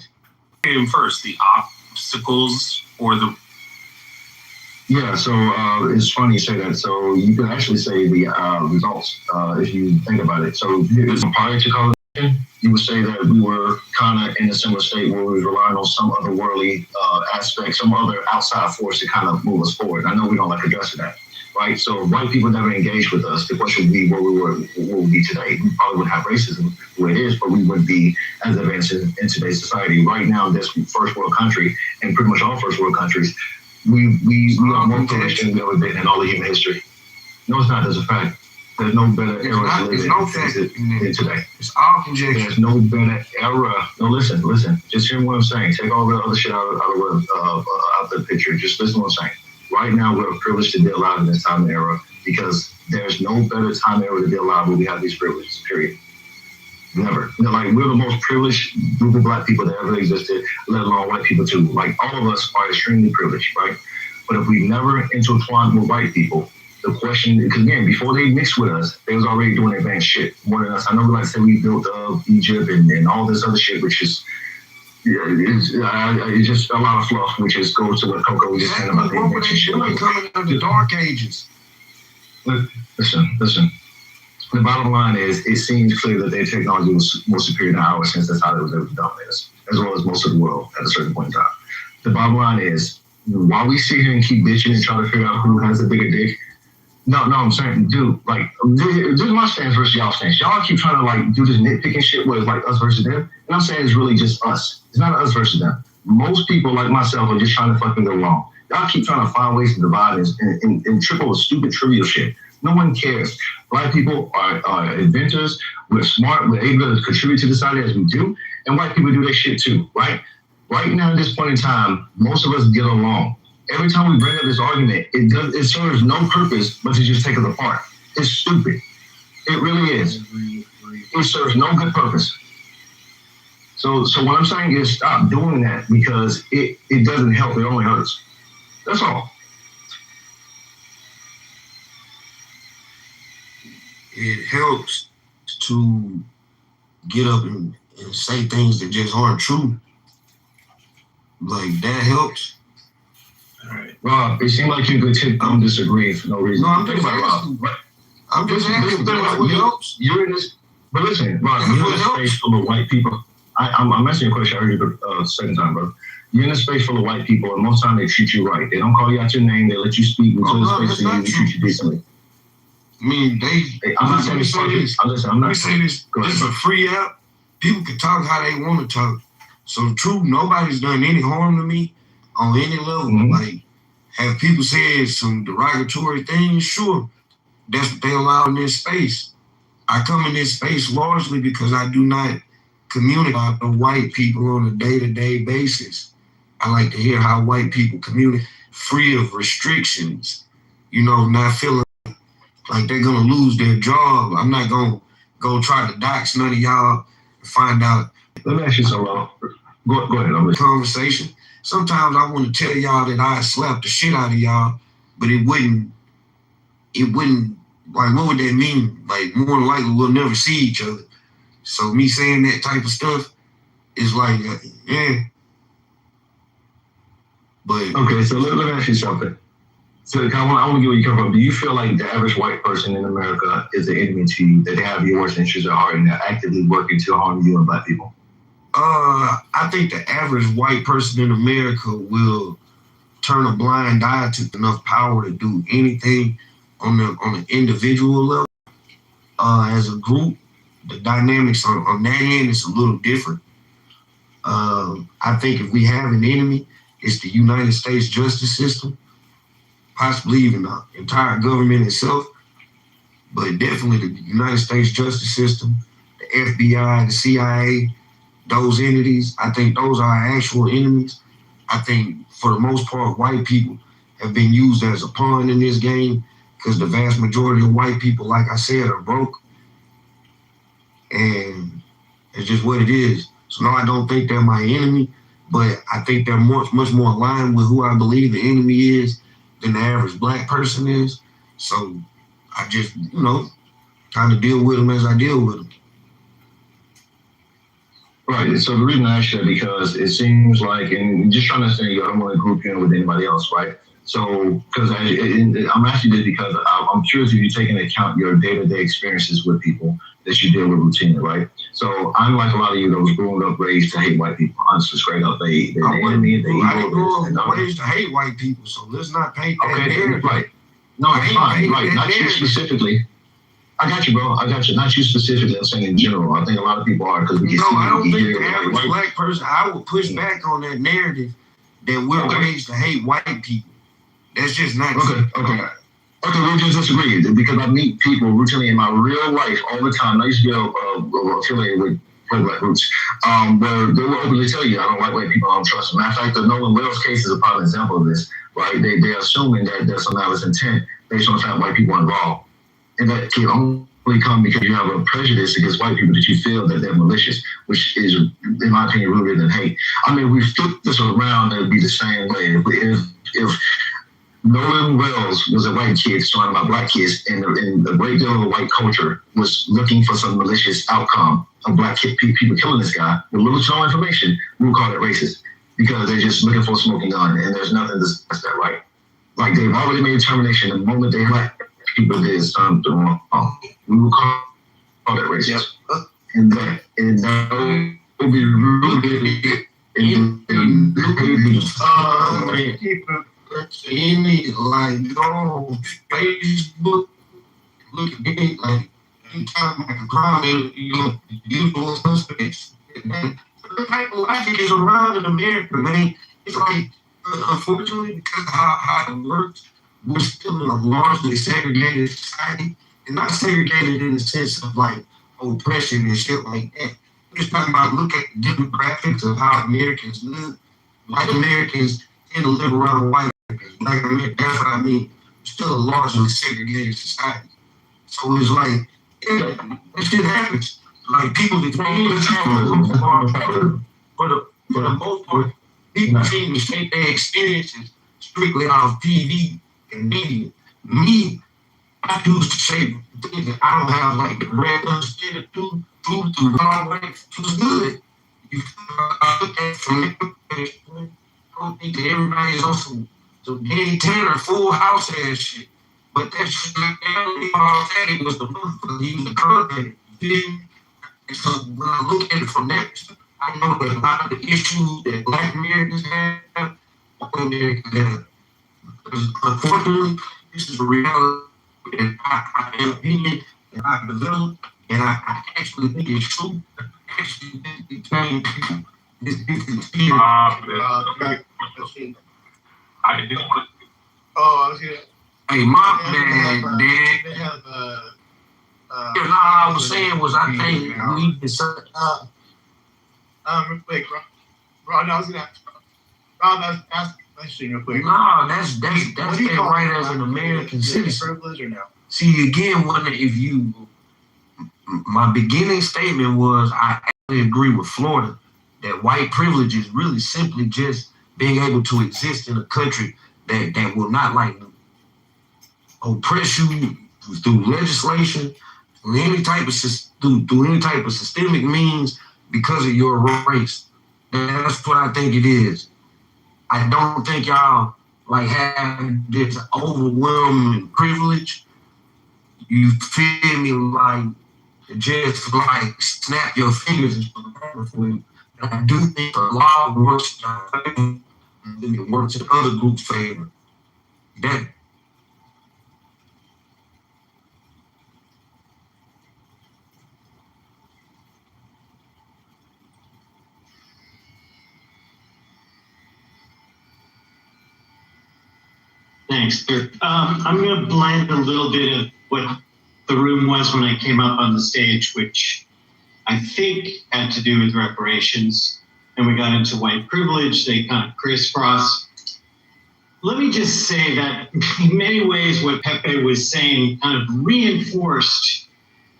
came first, the obstacles or the. Yeah, so it's funny you say that. So you can actually say the results if you think about it. So prior to colonization, you would say that we were kind of in a similar state where we were relying on some otherworldly aspect, some other outside force to kind of move us forward. I know we don't like addressing that, right? So white people never engaged with us. The question would be where we were, what would be today. We probably wouldn't have racism the way it is, but we wouldn't be as advanced in today's society. Right now, in this first world country, and pretty much all first world countries, we are more privileged than we ever been in all of human history. No, it's not. There's a fact. There's no better era to live in today. It's all conjecture. There's no better era. No, listen. Just hear what I'm saying. Take all the other shit out of the picture. Just listen to what I'm saying. Right now, we're privileged to be alive in this time and era because there's no better time and era to be alive where we have these privileges, period. Never. Like, we're the most privileged group of black people that ever existed, let alone white people too. Like, all of us are extremely privileged, right? But if we never intertwined with white people, the question, because again, before they mixed with us, they was already doing advanced shit more than us. I know we like to say we built Egypt and all this other shit, which is, it's just a lot of fluff, which is goes to what Coco was just saying about the invention shit. Like, coming out of the dark ages. Listen. The bottom line is, it seems clear that their technology was more superior than ours, since that's how it was able to dominate us, as well as most of the world at a certain point in time. The bottom line is, while we sit here and keep bitching and try to figure out who has a bigger dick, no, I'm saying, dude, like, this is my stance versus y'all stance. Y'all keep trying to, like, do this nitpicking shit where it's like us versus them. And I'm saying it's really just us. It's not us versus them. Most people, like myself, are just trying to fucking go wrong. Y'all keep trying to find ways to divide and triple with stupid trivial shit. No one cares. Black people are inventors. We're smart. We're able to contribute to society as we do. And white people do their shit too, right? Right now, at this point in time, most of us get along. Every time we bring up this argument, it serves no purpose but to just take us apart. It's stupid. It really is. It serves no good purpose. So what I'm saying is, stop doing that, because it doesn't help. It only hurts. That's all. It helps to get up and say things that just aren't true. Like, that helps. All right. Rob, it seemed like you could tip. I'm disagreeing for no reason. No, I'm just asking. I'm just asking. What helps? You're in this. But listen, Rob, you're in a space full of white people. I'm asking you a question. I heard you the second time, bro. You're in a space full of white people, and most time they treat you right. They don't call you out your name. They let you speak into the space, and they treat you decently. I mean, I'm not saying it's perfect. Listen, I'm not saying this. This is a free app. People can talk how they want to talk. So true, nobody's done any harm to me on any level. Mm-hmm. Like, have people said some derogatory things? Sure, that's what they allow in this space. I come in this space largely because I do not communicate with white people on a day-to-day basis. I like to hear how white people communicate, free of restrictions. Not feeling like they're gonna lose their job. I'm not gonna go try to dox none of y'all and find out. Let me ask you something. Go ahead. I'm conversation. Sometimes I want to tell y'all that I slapped the shit out of y'all, but it wouldn't. Like, what would that mean? Like, more than likely we'll never see each other. So me saying that type of stuff is like, yeah. But okay, so let me ask you something. So I want to get where you come from. Do you feel like the average white person in America is an enemy to you, that they have your worst interests at heart and they're actively working to harm you and black people? I think the average white person in America will turn a blind eye to enough power to do anything on an individual level. As a group, the dynamics on that end is a little different. I think if we have an enemy, it's the United States justice system, possibly even the entire government itself, but definitely the United States justice system, the FBI, the CIA, those entities. I think those are our actual enemies. I think for the most part, white people have been used as a pawn in this game because the vast majority of white people, like I said, are broke. And it's just what it is. So no, I don't think they're my enemy, but I think they're much more aligned with who I believe the enemy is than the average black person is. So I just, kind of deal with them as I deal with them. Right. So the reason I ask you that, because it seems like, and just trying to say, I don't want to group you in with anybody else, right? So, because I'm asking this because I'm curious if you take into account your day-to-day experiences with people that you deal with routinely, right? So, I'm like a lot of you that was growing up raised to hate white people. Honestly, straight up, they're the enemy. I didn't grow up raised to hate white people, so let's not paint that narrative. Right. No, it's fine. Right. Not you specifically. I got you, bro. I got you. Not you specifically. I'm saying in general. I think a lot of people are because we can see. I don't think the average black person. I would push back on that narrative that we're raised to hate white people. That's just not true. Okay, we just disagree because I meet people routinely in my real life all the time. I used to be affiliated with pro-black roots, where they will openly tell you, I don't like white people, I don't trust them. Matter of fact, the Nolan Wells case is a prime example of this, right? They're assuming that there's some malice intent based on the fact white people are involved. And that can only come because you have a prejudice against white people that you feel that they're malicious, which is, in my opinion, rooted in hate. I mean, we flip this around, it would be the same way. If Nolan Wells was a white kid surrounded by black kids, and a great deal of the white culture was looking for some malicious outcome of black people killing this guy with little to no information, we would call it racist because they're just looking for a smoking gun, and there's nothing that's that right. Like they've already made a determination the moment they black people did something wrong, we would call that racist. Yep. And that would be really any like go Facebook, look at it like you talking about the crime, usual suspects. The type of life is around in America, man. It's like unfortunately because of how it works, we're still in a largely segregated society, and not segregated in the sense of like oppression and shit like that. We're just talking about look at the demographics of how Americans live. White Americans tend to live around white Americans. Black Americans, that's what I mean. We're still a largely segregated society. So it's like, yeah, that shit happens. Like people that for the most part, people seem to shape their experiences strictly off TV and media. Me, I choose to shape things that I don't have like the red understanding to wrong way, to good. I look at it from I don't think that everybody is on some Danny Tanner full house ass shit. But that shit, that was the motherfucker. He was the content. And so when I look at it from that perspective, I know that a lot of the issues that black Americans have, white Americans have. Because unfortunately, this is a reality that I have opinion that I developed, and I actually think it's true. I actually think it changed people. This experience. I just want to. Oh, I was here. Hey, my bad, Dad. All I was saying was I think we decided. Real quick, Ron, I was gonna ask a question real quick. No, that's their right as an American citizen. Privilege or no? See, again, my beginning statement was I actually agree with Florida that white privilege is really simply just being able to exist in a country that will not like oppress you through legislation, through any type of systemic means because of your race. That's what I think it is. I don't think y'all like have this overwhelming privilege. You feel me? Like just like snap your fingers and for you. And I do think the law works and it works in other groups' favor. That Thanks. I'm going to blend a little bit of what the room was when I came up on the stage, which I think had to do with reparations. And we got into white privilege. They kind of crisscross. Let me just say that in many ways, what Pepe was saying kind of reinforced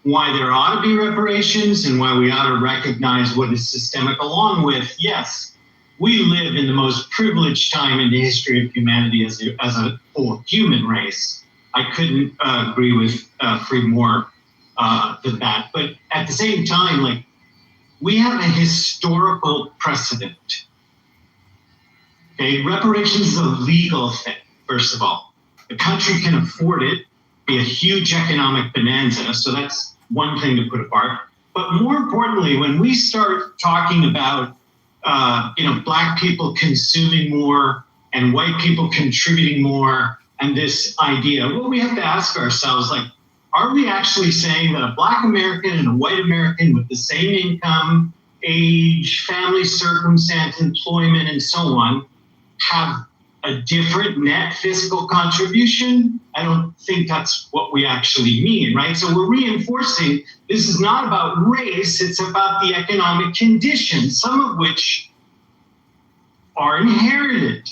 why there ought to be reparations and why we ought to recognize what is systemic, along with, yes, we live in the most privileged time in the history of humanity as a whole human race. I couldn't agree with Free more than that. But at the same time, like, we have a historical precedent. Okay, reparations is a legal thing. first of all. The country can afford it, be a huge economic bonanza, so that's one thing to put apart. But more importantly, when we start talking about Black people consuming more and white people contributing more, and this idea, well, we have to ask ourselves, like, are we actually saying that a Black American and a white American with the same income, age, family circumstance, employment, and so on have a different net fiscal contribution? I don't think that's what we actually mean, right? So we're reinforcing this is not about race, it's about the economic conditions, some of which are inherited.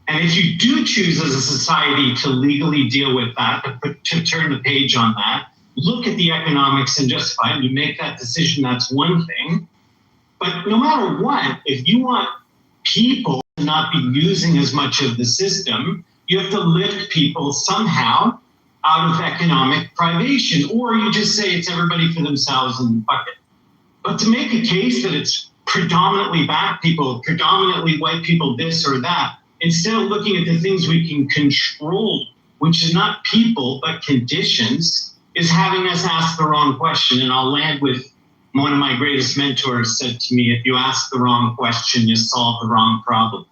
And if you do choose as a society to legally deal with that, to turn the page on that, look at the economics and justify it, you make that decision, that's one thing. But no matter what, if you want people to not be using as much of the system, you have to lift people somehow out of economic privation, or you just say it's everybody for themselves and fuck it. But to make a case that it's predominantly Black people, predominantly white people, this or that, instead of looking at the things we can control, which is not people, but conditions, is having us ask the wrong question. And I'll land with one of my greatest mentors said to me, if you ask the wrong question, you solve the wrong problem.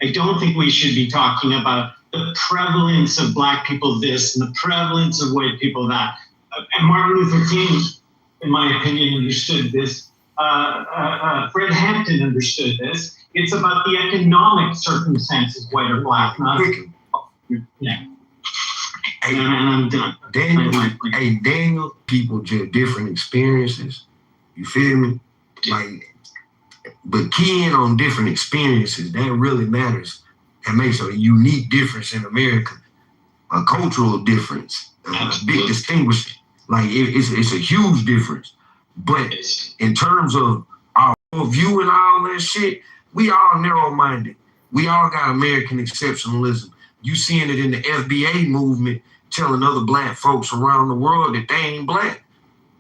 I don't think we should be talking about the prevalence of Black people this and the prevalence of white people that. And Martin Luther King, in my opinion, understood this. Fred Hampton understood this. It's about the economic circumstances, white or Black, not yeah. And I'm done. Daniel, people just different experiences. You feel me? Like, but keying on different experiences, that really matters. That makes a unique difference in America, a cultural difference, a big distinguishing. Like it's a huge difference. But in terms of our view and all that shit, we all narrow-minded. We all got American exceptionalism. You seeing it in the FBA movement, telling other Black folks around the world that they ain't Black.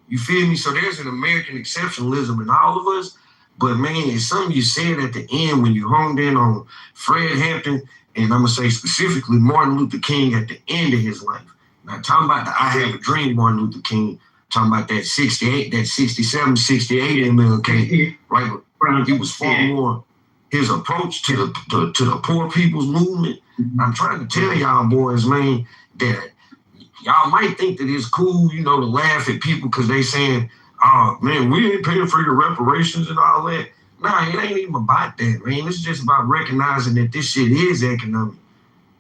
You feel me? So there's an American exceptionalism in all of us. But man, it's something you said at the end when you honed in on Fred Hampton, and I'm gonna say specifically Martin Luther King at the end of his life. Now talking about the I Have a Dream Martin Luther King, talking about that 68, that 67, 68 MLK, right? It was far more his approach to the poor people's movement. I'm trying to tell y'all boys, man, that y'all might think that it's cool, to laugh at people because they saying, oh, man, we ain't paying for your reparations and all that. Nah, it ain't even about that, man. It's just about recognizing that this shit is economic.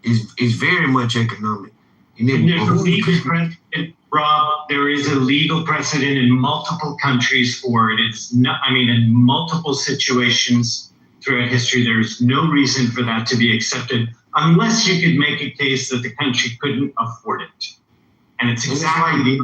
It's very much economic. And then, there's a legal precedent, Rob. There is a legal precedent in multiple countries for it. It's not, in multiple situations throughout history, there's no reason for that to be accepted unless you could make a case that the country couldn't afford it. And it's exactly,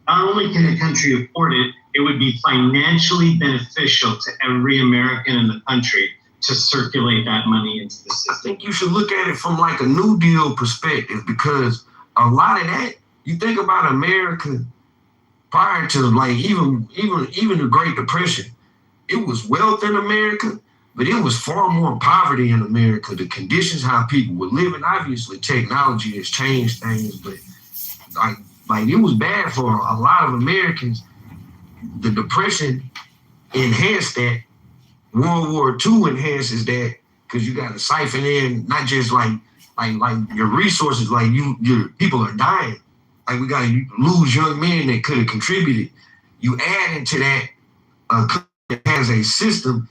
not only can the country afford it, it would be financially beneficial to every American in the country to circulate that money into the system. I think you should look at it from like a New Deal perspective, because a lot of that, you think about America prior to like even the Great Depression, it was wealth in America, but it was far more poverty in America. The conditions how people were living, obviously technology has changed things, but like it was bad for a lot of Americans. The Depression enhanced that. World War II enhances that, because you got to siphon in not just like your resources, like your people are dying. Like we got to lose young men that could have contributed. You add into that that has a system